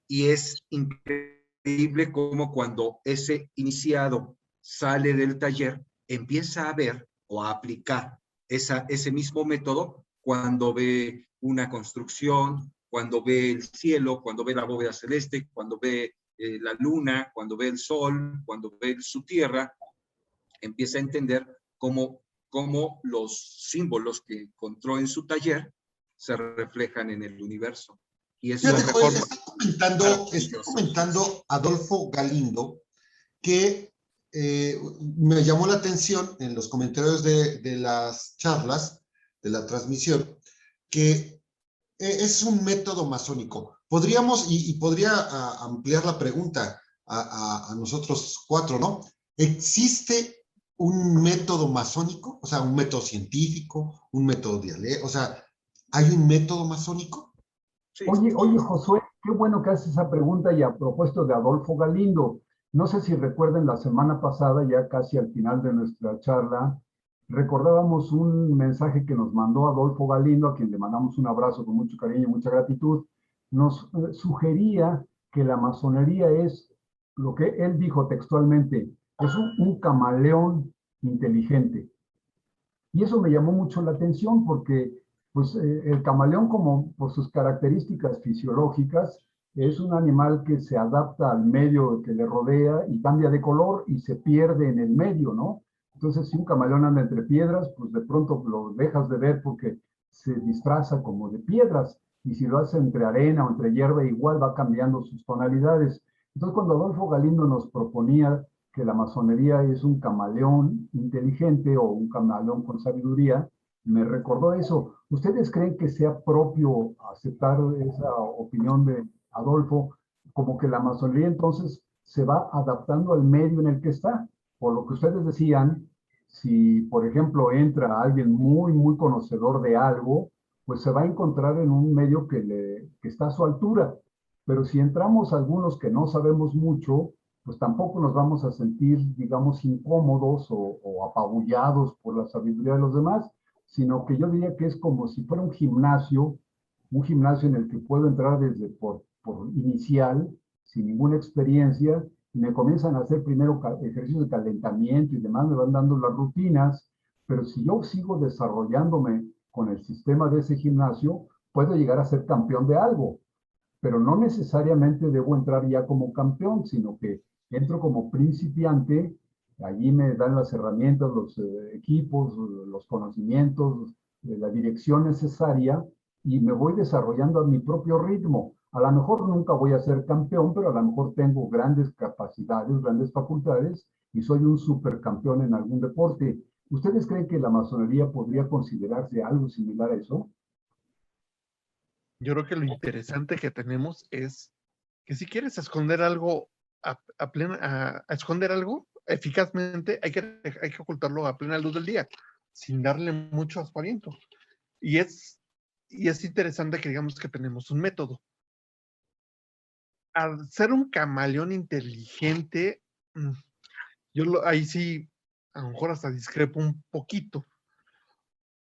Speaker 3: Y es increíble cómo cuando ese iniciado sale del taller, empieza a ver o a aplicar ese mismo método cuando ve una construcción, cuando ve el cielo, cuando ve la bóveda celeste, cuando ve la luna, cuando ve el sol, cuando ve su tierra, empieza a entender cómo los símbolos que encontró en su taller se reflejan en el universo. Y eso
Speaker 2: Fíjate,
Speaker 3: es
Speaker 2: Joel, está comentando Adolfo Galindo que me llamó la atención en los comentarios de las charlas, de la transmisión, que es un método masónico. Podríamos, y podría ampliar la pregunta a nosotros cuatro, ¿no? ¿Existe un método masónico? O sea, un método científico, un método dialéctico, o sea, ¿hay un método masónico?
Speaker 3: Sí.
Speaker 1: Oye, Josué, qué bueno que haces esa pregunta y a propósito de Adolfo Galindo. No sé si recuerden la semana pasada, ya casi al final de nuestra charla, recordábamos un mensaje que nos mandó Adolfo Galindo, a quien le mandamos un abrazo con mucho cariño y mucha gratitud. Nos sugería que la masonería es lo que él dijo textualmente, es un camaleón inteligente. Y eso me llamó mucho la atención porque pues, el camaleón, como por sus características fisiológicas, es un animal que se adapta al medio que le rodea y cambia de color y se pierde en el medio, ¿no? Entonces, si un camaleón anda entre piedras, pues de pronto lo dejas de ver porque se disfraza como de piedras. Y si lo hace entre arena o entre hierba, igual va cambiando sus tonalidades. Entonces, cuando Adolfo Galindo nos proponía que la masonería es un camaleón inteligente o un camaleón con sabiduría, me recordó eso. ¿Ustedes creen que sea propio aceptar esa opinión de Adolfo, como que la masonería entonces se va adaptando al medio en el que está? Por lo que ustedes decían, si por ejemplo entra alguien muy conocedor de algo, pues se va a encontrar en un medio que está a su altura. Pero si entramos algunos que no sabemos mucho, pues tampoco nos vamos a sentir, digamos, incómodos o apabullados por la sabiduría de los demás, sino que yo diría que es como si fuera un gimnasio en el que puedo entrar desde por inicial, sin ninguna experiencia, y me comienzan a hacer primero ejercicios de calentamiento y demás, me van dando las rutinas, pero si yo sigo desarrollándome con el sistema de ese gimnasio, puedo llegar a ser campeón de algo, pero no necesariamente debo entrar ya como campeón, sino que entro como principiante, allí me dan las herramientas, los equipos, los conocimientos, la dirección necesaria y me voy desarrollando a mi propio ritmo. A lo mejor nunca voy a ser campeón, pero a lo mejor tengo grandes capacidades, grandes facultades y soy un supercampeón en algún deporte. ¿Ustedes creen que la masonería podría considerarse algo similar a eso?
Speaker 4: Yo creo que lo interesante que tenemos es que si quieres esconder algo a esconder algo eficazmente, hay que ocultarlo a plena luz del día, sin darle mucho aspaviento. Y es interesante que digamos que tenemos un método. Al ser un camaleón inteligente, ahí sí, a lo mejor hasta discrepo un poquito.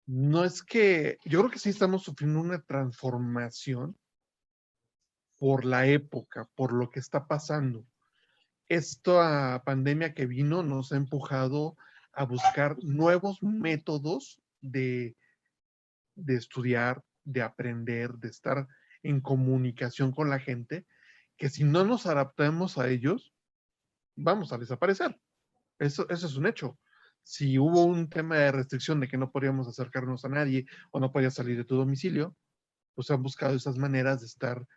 Speaker 4: No es que, yo creo que sí estamos sufriendo una transformación por la época, por lo que está pasando. Esta pandemia que vino nos ha empujado a buscar nuevos métodos de estudiar, de aprender, de estar en comunicación con la gente, que si no nos adaptamos a ellos, vamos a desaparecer. Eso es un hecho. Si hubo un tema de restricción de que no podíamos acercarnos a nadie o no podías salir de tu domicilio, pues han buscado esas maneras de estar,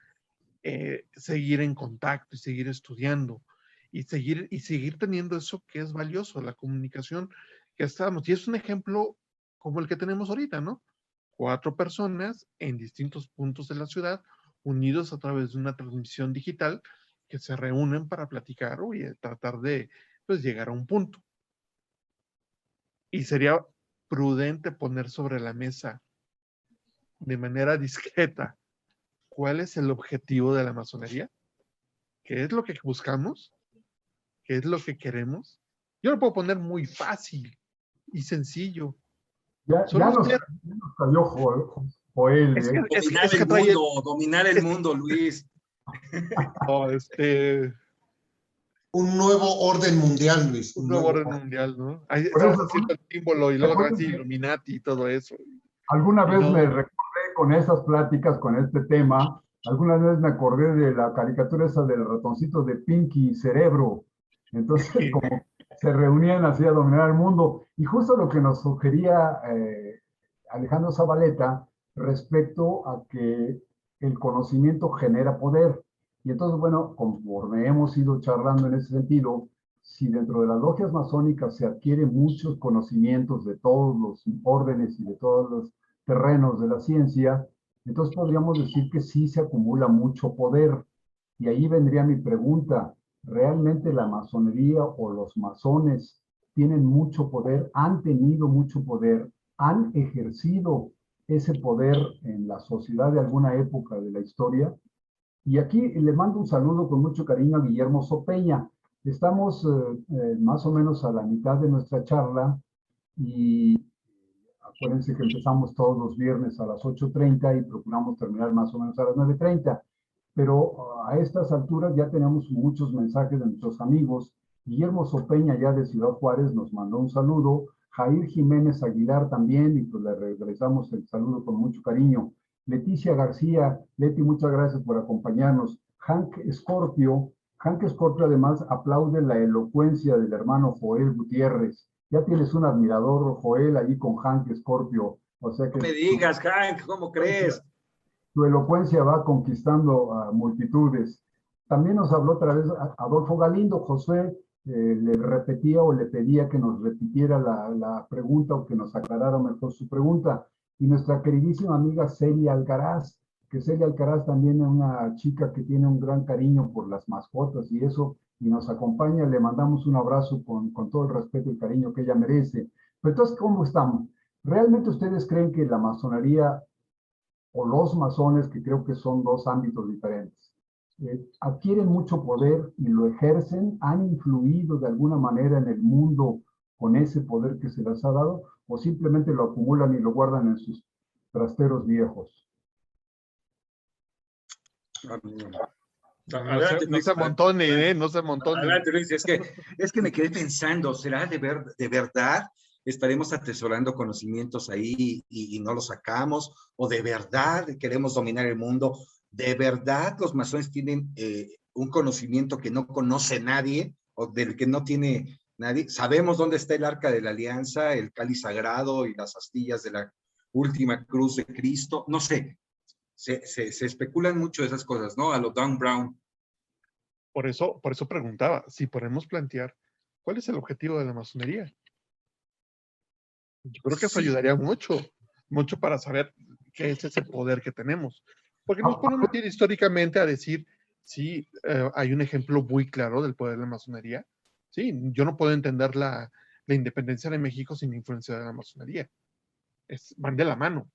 Speaker 4: seguir en contacto y seguir estudiando y seguir teniendo eso que es valioso, la comunicación que estábamos. Y es un ejemplo como el que tenemos ahorita, ¿no? 4 personas en distintos puntos de la ciudad, unidos a través de una transmisión digital, que se reúnen para platicar y tratar de pues, llegar a un punto. Y sería prudente poner sobre la mesa de manera discreta cuál es el objetivo de la masonería, qué es lo que buscamos, qué es lo que queremos. Yo lo puedo poner muy fácil y sencillo.
Speaker 1: Ya
Speaker 4: Solo
Speaker 1: nos
Speaker 4: ser,
Speaker 1: cayó Joel,
Speaker 4: es que,
Speaker 1: ¿eh?
Speaker 3: Dominar
Speaker 4: es que
Speaker 3: el
Speaker 4: trae
Speaker 3: mundo, dominar el mundo, Luis.
Speaker 2: Un nuevo orden mundial, Luis.
Speaker 4: un nuevo orden mundial, ¿no? Ahí
Speaker 1: Por
Speaker 4: estamos
Speaker 1: eso,
Speaker 4: haciendo el símbolo y
Speaker 1: ¿se
Speaker 4: luego
Speaker 1: acuerdan
Speaker 4: así
Speaker 1: que
Speaker 4: Illuminati y todo eso.
Speaker 1: alguna
Speaker 4: Y
Speaker 1: vez me
Speaker 4: no,
Speaker 1: recordé con esas pláticas, con este tema, alguna vez me acordé de la caricatura esa del ratoncito de Pinky y Cerebro. Entonces, como se reunían así a dominar el mundo. Y justo lo que nos sugería Alejandro Zabaleta respecto a que el conocimiento genera poder. Y entonces, bueno, conforme hemos ido charlando en ese sentido, si dentro de las logias masónicas se adquieren muchos conocimientos de todos los órdenes y de todos los terrenos de la ciencia, entonces podríamos decir que sí se acumula mucho poder. Y ahí vendría mi pregunta, ¿realmente la masonería o los masones tienen mucho poder, han tenido mucho poder, han ejercido ese poder en la sociedad de alguna época de la historia? Y aquí le mando un saludo con mucho cariño a Guillermo Sopeña. Estamos más o menos a la mitad de nuestra charla y acuérdense que empezamos todos los viernes a las 8:30 y procuramos terminar más o menos a las 9:30. Pero a estas alturas ya tenemos muchos mensajes de nuestros amigos. Guillermo Sopeña, ya de Ciudad Juárez, nos mandó un saludo. Jair Jiménez Aguilar también, y pues le regresamos el saludo con mucho cariño. Leticia García, Leti, muchas gracias por acompañarnos. Hank Scorpio además aplaude la elocuencia del hermano Joel Gutiérrez. Ya tienes un admirador, Joel, allí con Hank Scorpio. O sea que
Speaker 3: No me digas, Hank, ¿cómo crees?
Speaker 1: tu elocuencia va conquistando a multitudes. También nos habló otra vez Adolfo Galindo. Josué le repetía o le pedía que nos repitiera la pregunta o que nos aclarara mejor su pregunta. Y nuestra queridísima amiga Celia Alcaraz, que Celia Alcaraz también es una chica que tiene un gran cariño por las mascotas y eso, y nos acompaña. Le mandamos un abrazo con todo el respeto y cariño que ella merece. Pero entonces, ¿cómo estamos? ¿Realmente ustedes creen que la masonería o los masones, que creo que son dos ámbitos diferentes, adquieren mucho poder y lo ejercen, han influido de alguna manera en el mundo con ese poder que se les ha dado, o simplemente lo acumulan y lo guardan en sus trasteros viejos?
Speaker 4: No se amontone, no se amontone.
Speaker 3: Adelante, Luis, es que me quedé pensando, ¿será de verdad estaremos atesorando conocimientos ahí y no los sacamos? ¿O de verdad queremos dominar el mundo? ¿De verdad los masones tienen un conocimiento que no conoce nadie o del que no tiene nadie? ¿Sabemos dónde está el Arca de la Alianza, el cáliz sagrado y las astillas de la última cruz de Cristo? No sé, se especulan mucho esas cosas, ¿no? A lo Dan Brown.
Speaker 4: Por eso preguntaba, si podemos plantear, ¿cuál es el objetivo de la masonería? Yo creo que eso ayudaría mucho para saber qué es ese poder que tenemos. Porque nos podemos ir históricamente a decir, sí, hay un ejemplo muy claro del poder de la masonería. Sí, yo no puedo entender la independencia de México sin la influencia de la masonería. Van de la mano.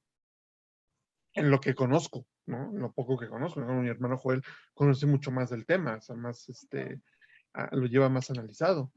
Speaker 4: En lo que conozco, ¿no? En lo poco que conozco, ¿no? Mi hermano Joel conoce mucho más del tema, o sea, más, lo lleva más analizado.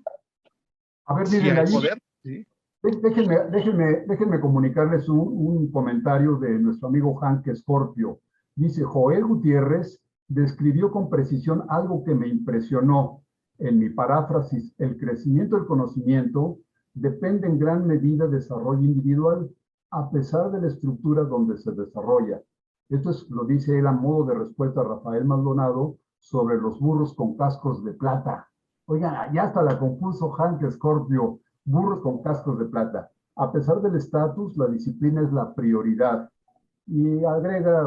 Speaker 1: A ver,
Speaker 4: Sí
Speaker 1: miren,
Speaker 4: hay
Speaker 1: ahí,
Speaker 4: poder, ¿sí?
Speaker 1: déjenme comunicarles un comentario de nuestro amigo Hank Scorpio. Dice, Joel Gutiérrez describió con precisión algo que me impresionó. En mi paráfrasis, el crecimiento del conocimiento depende en gran medida del desarrollo individual, a pesar de la estructura donde se desarrolla. Esto lo dice él a modo de respuesta a Rafael Maldonado sobre los burros con cascos de plata. Oigan, ya hasta la compuso Hank Scorpio, burros con cascos de plata. A pesar del estatus, la disciplina es la prioridad. Y agrega,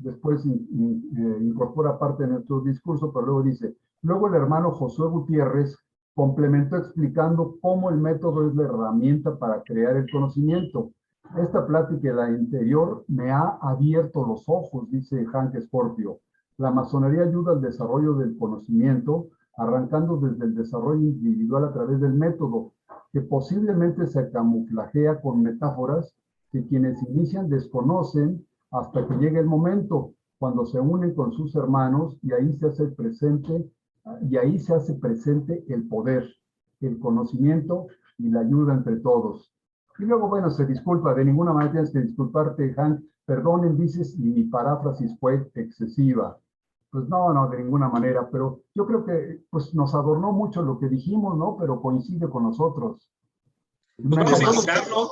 Speaker 1: después incorpora parte de nuestro discurso, pero luego dice, luego el hermano Josué Gutiérrez complementó explicando cómo el método es la herramienta para crear el conocimiento. Esta plática, la anterior, me ha abierto los ojos, dice Hank Scorpio. La masonería ayuda al desarrollo del conocimiento, arrancando desde el desarrollo individual a través del método, que posiblemente se camuflajea con metáforas que quienes inician desconocen hasta que llegue el momento cuando se unen con sus hermanos y ahí se hace presente, el poder, el conocimiento y la ayuda entre todos. Y luego, bueno, se disculpa, de ninguna manera tienes que disculparte, Hank, perdonen, dices, y mi paráfrasis fue excesiva. Pues no, de ninguna manera, pero yo creo que pues nos adornó mucho lo que dijimos, ¿no? Pero coincide con nosotros.
Speaker 3: Pues vamos a intentarlo.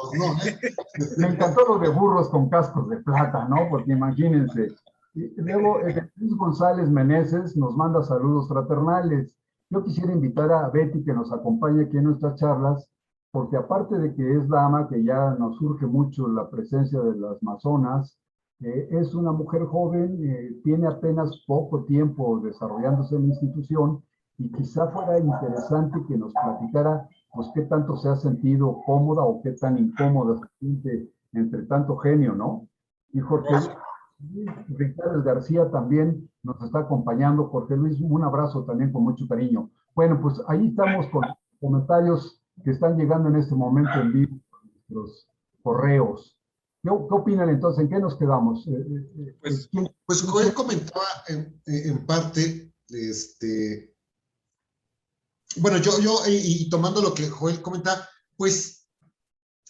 Speaker 1: Me encantó lo de burros con cascos de plata, ¿no? Porque imagínense. Y luego, Luis González Meneses nos manda saludos fraternales. Yo quisiera invitar a Betty que nos acompañe aquí en nuestras charlas, porque aparte de que es dama, que ya nos surge mucho la presencia de las masonas, es una mujer joven, tiene apenas poco tiempo desarrollándose en la institución y quizá fuera interesante que nos platicara pues qué tanto se ha sentido cómoda o qué tan incómoda se siente entre tanto genio, ¿no? Y Jorge Ricardo García también nos está acompañando. Jorge Luis, un abrazo también con mucho cariño. Bueno, pues ahí estamos con comentarios que están llegando en este momento en vivo, los correos. ¿Qué opinan entonces? ¿En qué nos quedamos?
Speaker 2: Pues Joel comentaba en parte, bueno, y tomando lo que Joel comenta, pues,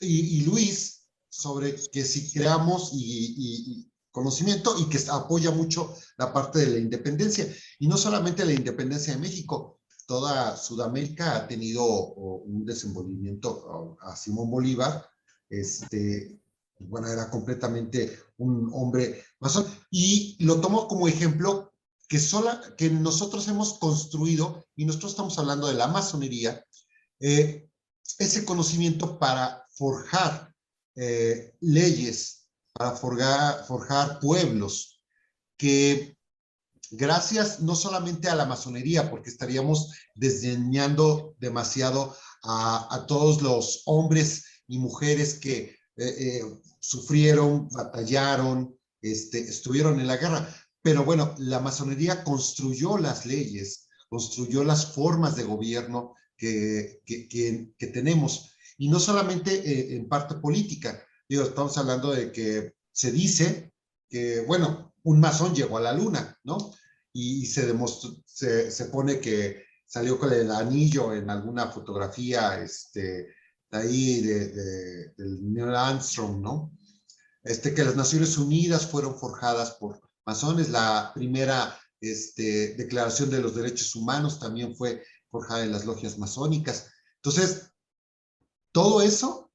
Speaker 2: y Luis, sobre que si creamos y conocimiento y que apoya mucho la parte de la independencia, y no solamente la independencia de México, toda Sudamérica ha tenido un desenvolvimiento a Simón Bolívar, bueno, era completamente un hombre masón, y lo tomo como ejemplo que nosotros hemos construido, y nosotros estamos hablando de la masonería, ese conocimiento para forjar leyes, para forjar pueblos, que gracias no solamente a la masonería, porque estaríamos desdeñando demasiado a todos los hombres y mujeres que sufrieron, batallaron, estuvieron en la guerra. Pero bueno, la masonería construyó las leyes, construyó las formas de gobierno que tenemos. Y no solamente en parte política. Digo, estamos hablando de que se dice que, bueno, un masón llegó a la luna, ¿no? Y se demostró, se pone que salió con el anillo en alguna fotografía, ahí del Neil Armstrong, ¿no? Que las Naciones Unidas fueron forjadas por masones. La primera declaración de los derechos humanos también fue forjada en las logias masónicas. Entonces, todo eso,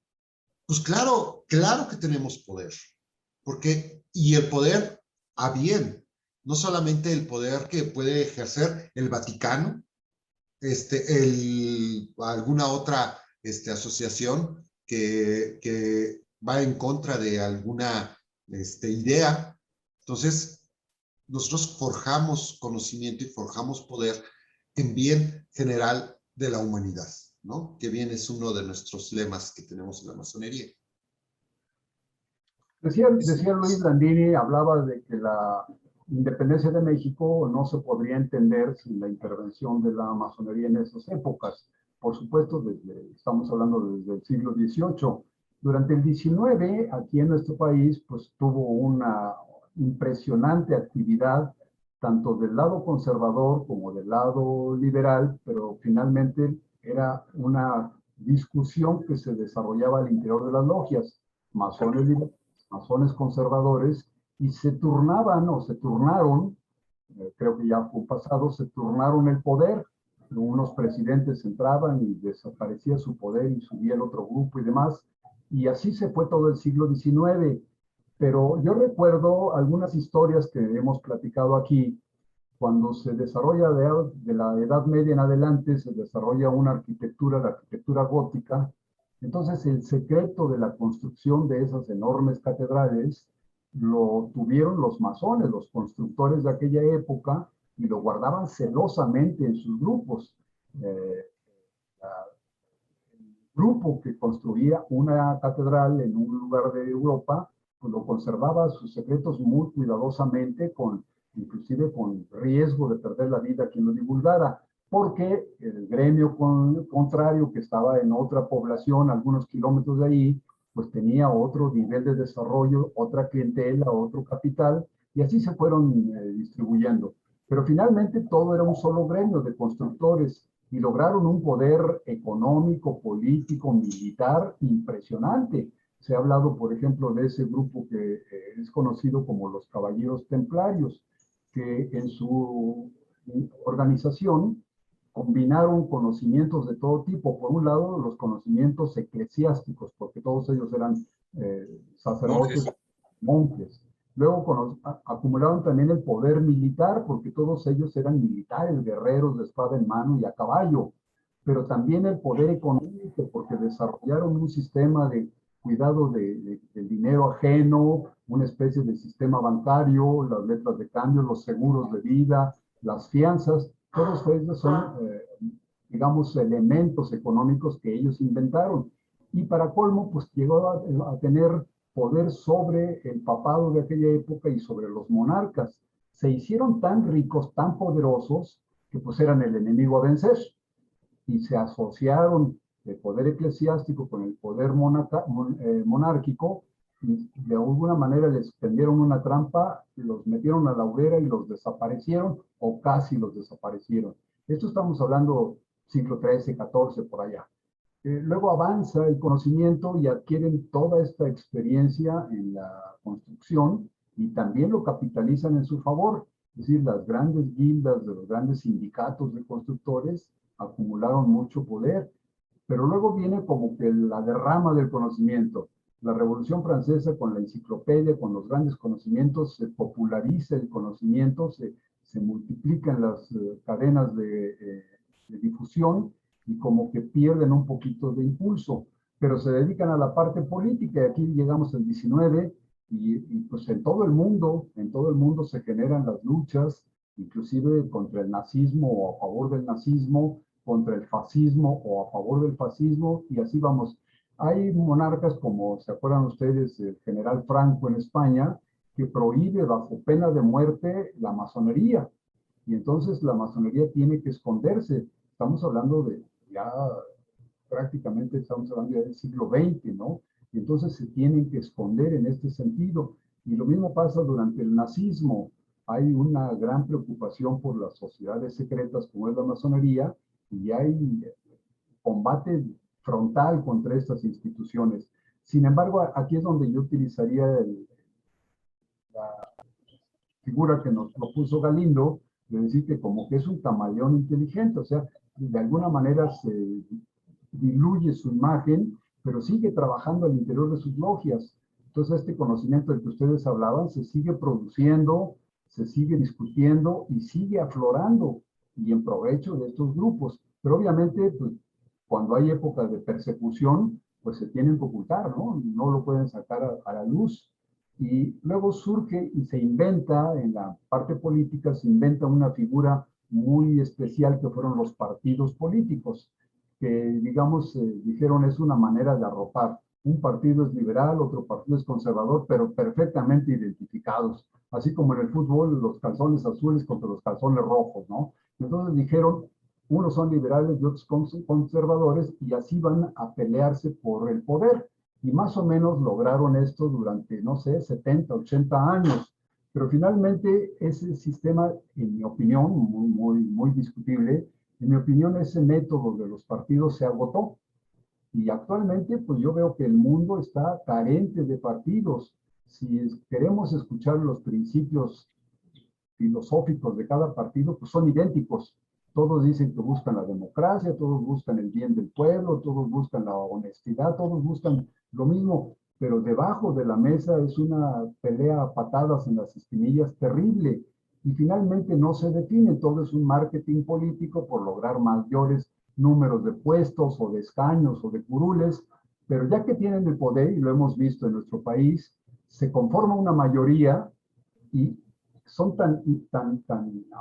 Speaker 2: pues claro que tenemos poder. Y el poder a bien, no solamente el poder que puede ejercer el Vaticano, alguna otra asociación que va en contra de alguna idea. Entonces, nosotros forjamos conocimiento y forjamos poder en bien general de la humanidad, ¿no? Que bien es uno de nuestros lemas que tenemos en la masonería.
Speaker 1: Decía Luis Landini, hablaba de que la independencia de México no se podría entender sin la intervención de la masonería en esas épocas. Por supuesto, estamos hablando desde el siglo XVIII. Durante el XIX, aquí en nuestro país, pues tuvo una impresionante actividad, tanto del lado conservador como del lado liberal, pero finalmente era una discusión que se desarrollaba al interior de las logias, masones liberales, masones conservadores, y se turnaron, creo que ya fue pasado, se turnaron el poder. Unos presidentes entraban y desaparecía su poder y subía el otro grupo y demás. Y así se fue todo el siglo XIX. Pero yo recuerdo algunas historias que hemos platicado aquí. Cuando se desarrolla de la Edad Media en adelante, se desarrolla una arquitectura, la arquitectura gótica. Entonces, el secreto de la construcción de esas enormes catedrales lo tuvieron los masones, los constructores de aquella época, y lo guardaban celosamente en sus grupos. El grupo que construía una catedral en un lugar de Europa, pues lo conservaba sus secretos muy cuidadosamente, inclusive con riesgo de perder la vida quien lo divulgara, porque el gremio contrario, que estaba en otra población, algunos kilómetros de ahí, pues tenía otro nivel de desarrollo, otra clientela, otro capital, y así se fueron distribuyendo. Pero finalmente todo era un solo gremio de constructores y lograron un poder económico, político, militar impresionante. Se ha hablado, por ejemplo, de ese grupo que es conocido como los Caballeros Templarios, que en su organización combinaron conocimientos de todo tipo. Por un lado, los conocimientos eclesiásticos, porque todos ellos eran sacerdotes, monjes. Luego acumularon también el poder militar, porque todos ellos eran militares, guerreros de espada en mano y a caballo. Pero también el poder económico, porque desarrollaron un sistema de cuidado del dinero ajeno, una especie de sistema bancario, las letras de cambio, los seguros de vida, las fianzas. Todos ellos son, digamos, elementos económicos que ellos inventaron. Y para colmo, pues llegó a tener poder sobre el papado de aquella época y sobre los monarcas. Se hicieron tan ricos, tan poderosos, que pues eran el enemigo a vencer. Y se asociaron el poder eclesiástico con el poder monárquico, y de alguna manera les tendieron una trampa, los metieron a la hoguera y los desaparecieron, o casi los desaparecieron. Esto estamos hablando siglo XIII, XIV, por allá. Luego avanza el conocimiento y adquieren toda esta experiencia en la construcción y también lo capitalizan en su favor. Es decir, las grandes guildas de los grandes sindicatos de constructores acumularon mucho poder, pero luego viene como que la derrama del conocimiento. La Revolución Francesa con la enciclopedia, con los grandes conocimientos, se populariza el conocimiento, se multiplican las cadenas de difusión y como que pierden un poquito de impulso, pero se dedican a la parte política y aquí llegamos al 19 y pues en todo el mundo se generan las luchas, inclusive contra el nazismo o a favor del nazismo, contra el fascismo o a favor del fascismo, y así vamos. Hay monarcas como, ¿se acuerdan ustedes? El general Franco en España, que prohíbe bajo pena de muerte la masonería, y entonces la masonería tiene que esconderse. Estamos hablando de ya prácticamente, estamos hablando ya del siglo XX, ¿no? Y entonces se tienen que esconder en este sentido. Y lo mismo pasa durante el nazismo. Hay una gran preocupación por las sociedades secretas como es la masonería, y hay combate frontal contra estas instituciones. Sin embargo, aquí es donde yo utilizaría la figura que nos propuso Galindo, de decir que como que es un camaleón inteligente, o sea, de alguna manera se diluye su imagen, pero sigue trabajando al interior de sus logias. Entonces, este conocimiento del que ustedes hablaban se sigue produciendo, se sigue discutiendo y sigue aflorando y en provecho de estos grupos. Pero obviamente, pues, cuando hay épocas de persecución, pues se tienen que ocultar, ¿no? No lo pueden sacar a la luz. Y luego surge y se inventa, en la parte política, se inventa una figura muy especial que fueron los partidos políticos, que digamos, dijeron es una manera de arropar. Un partido es liberal, otro partido es conservador, pero perfectamente identificados. Así como en el fútbol, los calzones azules contra los calzones rojos, ¿no? Entonces dijeron, unos son liberales y otros conservadores, y así van a pelearse por el poder. Y más o menos lograron esto durante, no sé, 70, 80 años. Pero finalmente ese sistema, en mi opinión, muy discutible, en mi opinión ese método de los partidos se agotó. Y actualmente, pues yo veo que el mundo está carente de partidos. Si queremos escuchar los principios filosóficos de cada partido, pues son idénticos. Todos dicen que buscan la democracia, todos buscan el bien del pueblo, todos buscan la honestidad, todos buscan lo mismo, pero debajo de la mesa es una pelea a patadas en las espinillas terrible. Y finalmente no se define, todo es un marketing político por lograr mayores números de puestos o de escaños o de curules, pero ya que tienen el poder, y lo hemos visto en nuestro país, se conforma una mayoría y son tan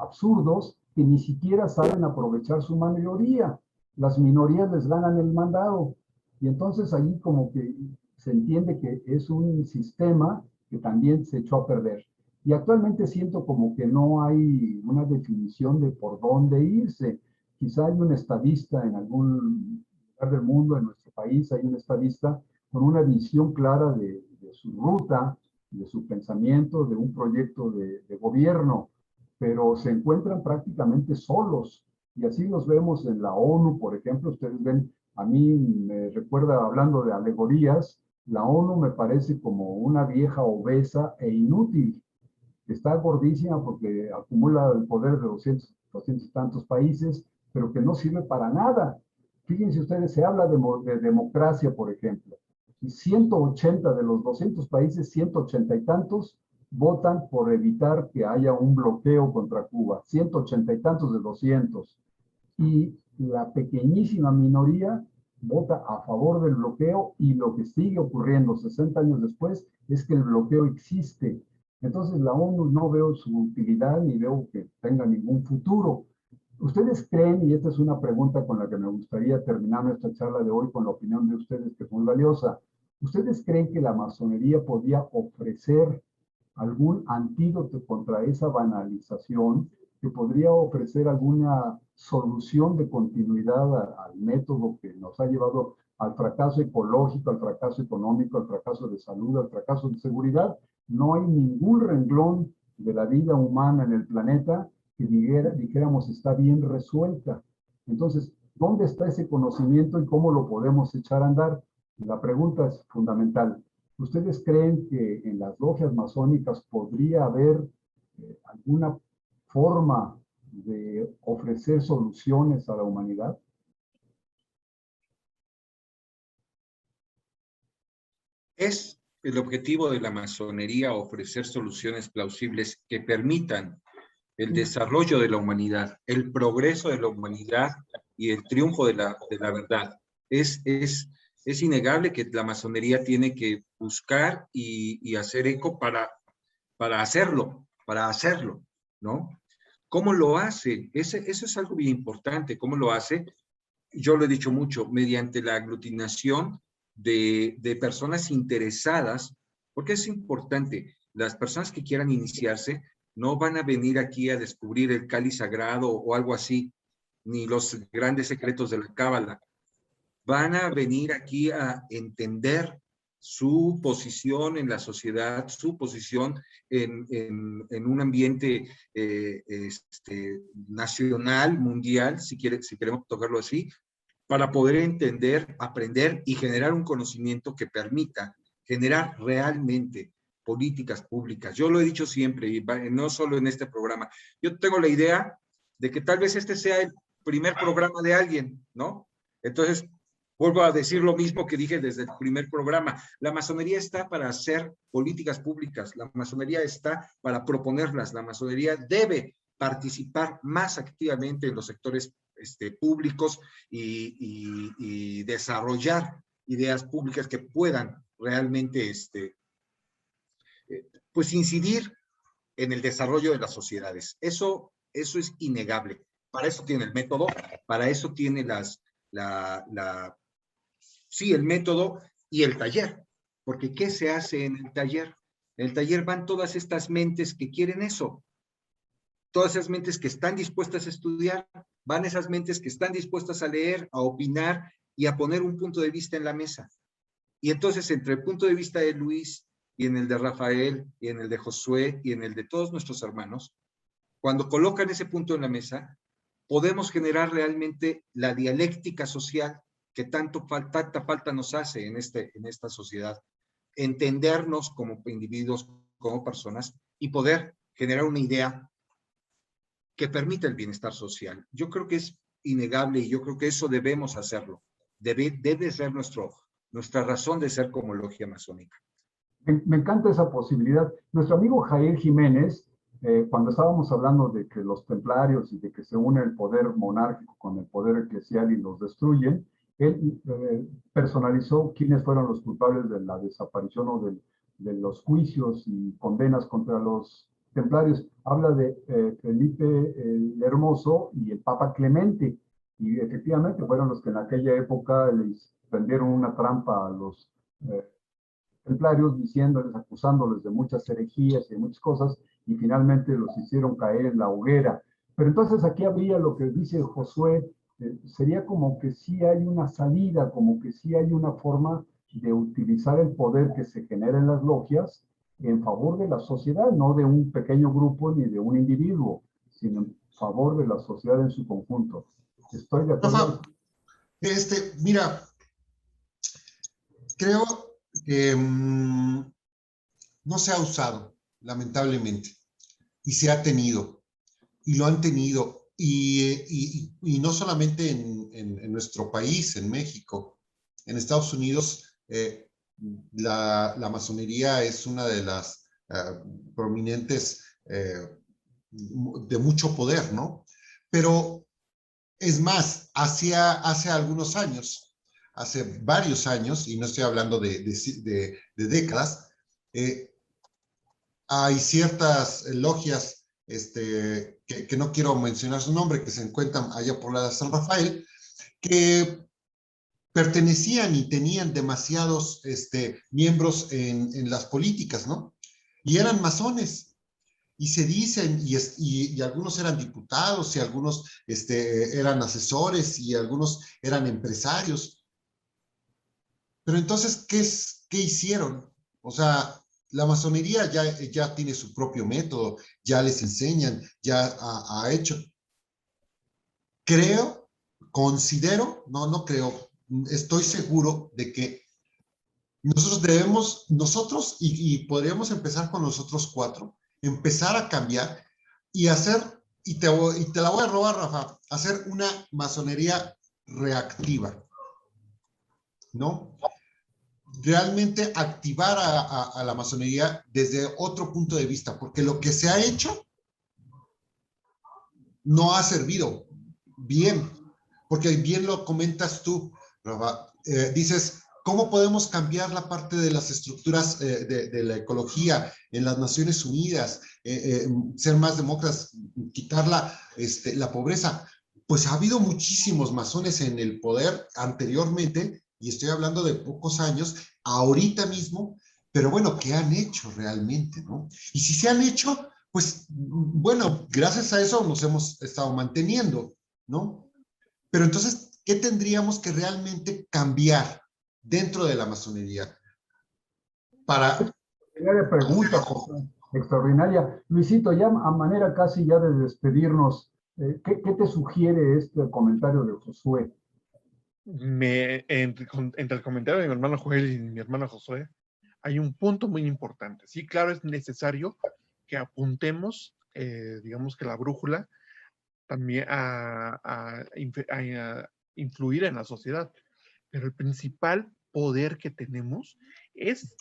Speaker 1: absurdos que ni siquiera saben aprovechar su mayoría. Las minorías les ganan el mandado. Y entonces ahí como que se entiende que es un sistema que también se echó a perder. Y actualmente siento como que no hay una definición de por dónde irse. Quizá hay un estadista en algún lugar del mundo, en nuestro país, hay un estadista con una visión clara de su ruta, de su pensamiento, de un proyecto de gobierno, pero se encuentran prácticamente solos. Y así los vemos en la ONU, por ejemplo. Ustedes ven, a mí me recuerda, hablando de alegorías, la ONU me parece como una vieja obesa e inútil, que está gordísima porque acumula el poder de 200 y tantos países, pero que no sirve para nada. Fíjense ustedes, se habla de democracia, por ejemplo, y 180 de los 200 países, 180 y tantos, votan por evitar que haya un bloqueo contra Cuba, 180 y tantos de 200. Y la pequeñísima minoría vota a favor del bloqueo, y lo que sigue ocurriendo 60 años después es que el bloqueo existe. Entonces la ONU no veo su utilidad ni veo que tenga ningún futuro. ¿Ustedes creen, y esta es una pregunta con la que me gustaría terminar nuestra charla de hoy con la opinión de ustedes, que es muy valiosa, ¿ustedes creen que la masonería podía ofrecer algún antídoto contra esa banalización, que podría ofrecer alguna solución de continuidad al método que nos ha llevado al fracaso ecológico, al fracaso económico, al fracaso de salud, al fracaso de seguridad? No hay ningún renglón de la vida humana en el planeta que dijéramos está bien resuelta. Entonces, ¿dónde está ese conocimiento y cómo lo podemos echar a andar? La pregunta es fundamental. ¿Ustedes creen que en las logias masónicas podría haber alguna forma de ofrecer soluciones a la humanidad?
Speaker 3: Es el objetivo de la masonería ofrecer soluciones plausibles que permitan el desarrollo de la humanidad, el progreso de la humanidad y el triunfo de la verdad. Es innegable que la masonería tiene que buscar y hacer eco para hacerlo, ¿no? ¿Cómo lo hace? Eso es algo bien importante. ¿Cómo lo hace? Yo lo he dicho mucho, mediante la aglutinación de personas interesadas, porque es importante, las personas que quieran iniciarse no van a venir aquí a descubrir el cáliz sagrado o algo así, ni los grandes secretos de la cábala. Van a venir aquí a entender su posición en la sociedad, su posición en un ambiente nacional, mundial, si queremos tocarlo así, para poder entender, aprender y generar un conocimiento que permita generar realmente políticas públicas. Yo lo he dicho siempre, y no solo en este programa. Yo tengo la idea de que tal vez este sea el primer programa de alguien, ¿no? Entonces, vuelvo a decir lo mismo que dije desde el primer programa. La masonería está para hacer políticas públicas. La masonería está para proponerlas. La masonería debe participar más activamente en los sectores públicos y desarrollar ideas públicas que puedan realmente pues incidir en el desarrollo de las sociedades. Eso es innegable. Para eso tiene el método, para eso tiene el método y el taller. Porque ¿qué se hace en el taller? En el taller van todas estas mentes que quieren eso. Todas esas mentes que están dispuestas a estudiar, van esas mentes que están dispuestas a leer, a opinar y a poner un punto de vista en la mesa. Y entonces, entre el punto de vista de Luis y en el de Rafael y en el de Josué y en el de todos nuestros hermanos, cuando colocan ese punto en la mesa, podemos generar realmente la dialéctica social que tanta falta nos hace en esta sociedad. Entendernos como individuos, como personas, y poder generar una idea que permita el bienestar social. Yo creo que es innegable y yo creo que eso debemos hacerlo. Debe ser nuestra razón de ser como logia masónica.
Speaker 1: Me encanta esa posibilidad. Nuestro amigo Jair Jiménez, cuando estábamos hablando de que los templarios y de que se une el poder monárquico con el poder eclesial y los destruyen, él personalizó quiénes fueron los culpables de la desaparición o de los juicios y condenas contra los templarios. Habla de Felipe el Hermoso y el Papa Clemente, y efectivamente fueron los que en aquella época les tendieron una trampa a los templarios, diciéndoles, acusándoles de muchas herejías y de muchas cosas, y finalmente los hicieron caer en la hoguera. Pero entonces aquí habría lo que dice Josué, sería como que sí hay una salida, como que sí hay una forma de utilizar el poder que se genera en las logias en favor de la sociedad, no de un pequeño grupo ni de un individuo, sino en favor de la sociedad en su conjunto. Estoy de acuerdo.
Speaker 2: Mira, creo que no se ha usado, lamentablemente, y se ha tenido, y lo han tenido, y no solamente en nuestro país, en México, en Estados Unidos, la masonería es una de las prominentes de mucho poder, ¿no? Pero es más, hace algunos años, hace varios años, y no estoy hablando de décadas, hay ciertas logias que no quiero mencionar su nombre, que se encuentran allá por la de San Rafael, que pertenecían y tenían demasiados miembros en las políticas, ¿no? Y eran masones. Y se dicen, y algunos eran diputados, y algunos eran asesores, y algunos eran empresarios. Pero entonces, ¿qué hicieron? O sea, la masonería ya tiene su propio método, ya les enseñan, ya ha hecho. Creo, considero, no creo, estoy seguro de que nosotros, y podríamos empezar con nosotros 4, empezar a cambiar y hacer, y te la voy a robar, Rafa, hacer una masonería reactiva, ¿no? Realmente activar a la masonería desde otro punto de vista, porque lo que se ha hecho no ha servido bien, porque bien lo comentas tú, Rafa, dices, ¿cómo podemos cambiar la parte de las estructuras de la ecología en las Naciones Unidas, ser más demócratas, quitar la pobreza? Pues ha habido muchísimos masones en el poder anteriormente, y estoy hablando de pocos años, ahorita mismo, pero bueno, ¿qué han hecho realmente, no? Y si se han hecho, pues bueno, gracias a eso nos hemos estado manteniendo, ¿no? Pero entonces, ¿qué tendríamos que realmente cambiar dentro de la masonería para...
Speaker 1: Extraordinaria pregunta, José. Extraordinaria. Luisito, ya a manera casi ya de despedirnos, ¿qué te sugiere este comentario de Josué?
Speaker 4: Entre el comentario de mi hermano Joel y mi hermano Josué, hay un punto muy importante. Sí, claro, es necesario que apuntemos, digamos que la brújula, también a influir en la sociedad. Pero el principal poder que tenemos es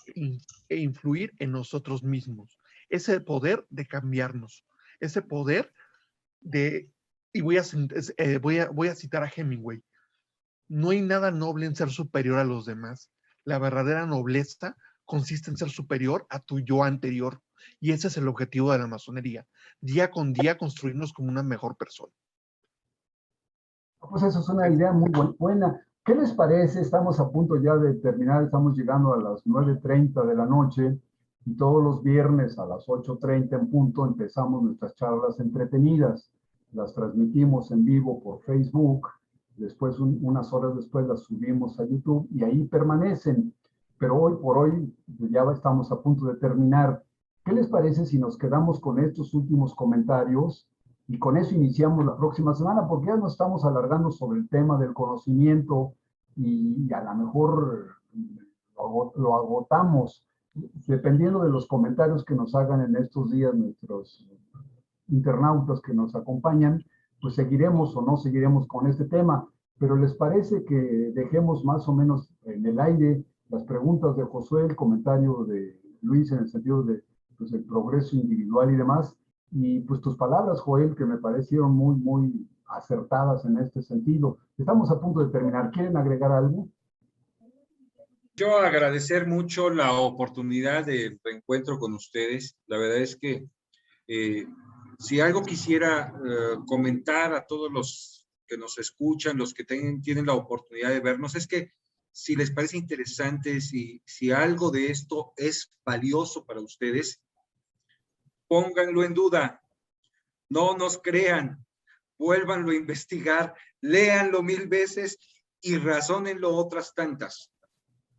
Speaker 4: influir en nosotros mismos. Ese poder de cambiarnos. Ese poder de... Y voy a citar a Hemingway. No hay nada noble en ser superior a los demás. La verdadera nobleza consiste en ser superior a tu yo anterior. Y ese es el objetivo de la masonería. Día con día construirnos como una mejor persona.
Speaker 1: Pues eso es una idea muy buena. ¿Qué les parece? Estamos a punto ya de terminar, estamos llegando a las 9:30 de la noche y todos los viernes a las 8:30 en punto empezamos nuestras charlas entretenidas. Las transmitimos en vivo por Facebook, después unas horas después las subimos a YouTube y ahí permanecen. Pero hoy por hoy ya estamos a punto de terminar. ¿Qué les parece si nos quedamos con estos últimos comentarios? Y con eso iniciamos la próxima semana, porque ya nos estamos alargando sobre el tema del conocimiento y a lo mejor lo agotamos, dependiendo de los comentarios que nos hagan en estos días nuestros internautas que nos acompañan, pues seguiremos o no seguiremos con este tema. Pero ¿les parece que dejemos más o menos en el aire las preguntas de Josué, el comentario de Luis en el sentido de pues, el progreso individual y demás? Y pues tus palabras, Joel, que me parecieron muy acertadas en este sentido. Estamos a punto de terminar. ¿Quieren agregar algo?
Speaker 3: Yo agradecer mucho la oportunidad de reencuentro con ustedes. La verdad es que si algo quisiera comentar a todos los que nos escuchan, los que tienen la oportunidad de vernos, es que si les parece interesante, si algo de esto es valioso para ustedes, pónganlo en duda, no nos crean, vuélvanlo a investigar, léanlo 1000 veces y razónenlo otras tantas.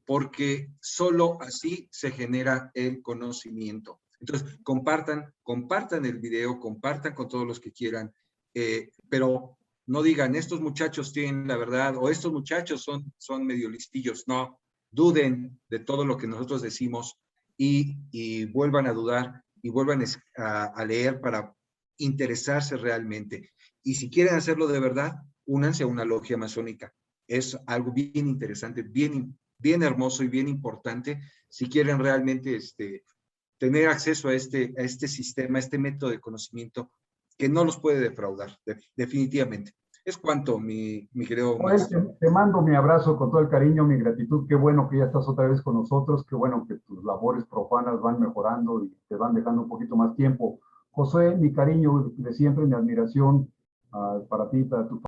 Speaker 3: porque solo así se genera el conocimiento. Entonces, compartan el video, compartan con todos los que quieran, pero no digan, estos muchachos tienen la verdad, o estos muchachos son medio listillos. No, duden de todo lo que nosotros decimos y vuelvan a dudar y vuelvan a leer para interesarse realmente. Y si quieren hacerlo de verdad, únanse a una logia masónica. Es algo bien interesante, bien hermoso y bien importante si quieren realmente tener acceso a este sistema, a este método de conocimiento que no los puede defraudar, definitivamente. Es cuanto, mi querido
Speaker 1: Joel,
Speaker 3: maestro.
Speaker 1: te mando mi abrazo con todo el cariño, mi gratitud. Qué bueno que ya estás otra vez con nosotros. Qué bueno que tus labores profanas van mejorando y te van dejando un poquito más tiempo. José, mi cariño de siempre, mi admiración para ti, para tu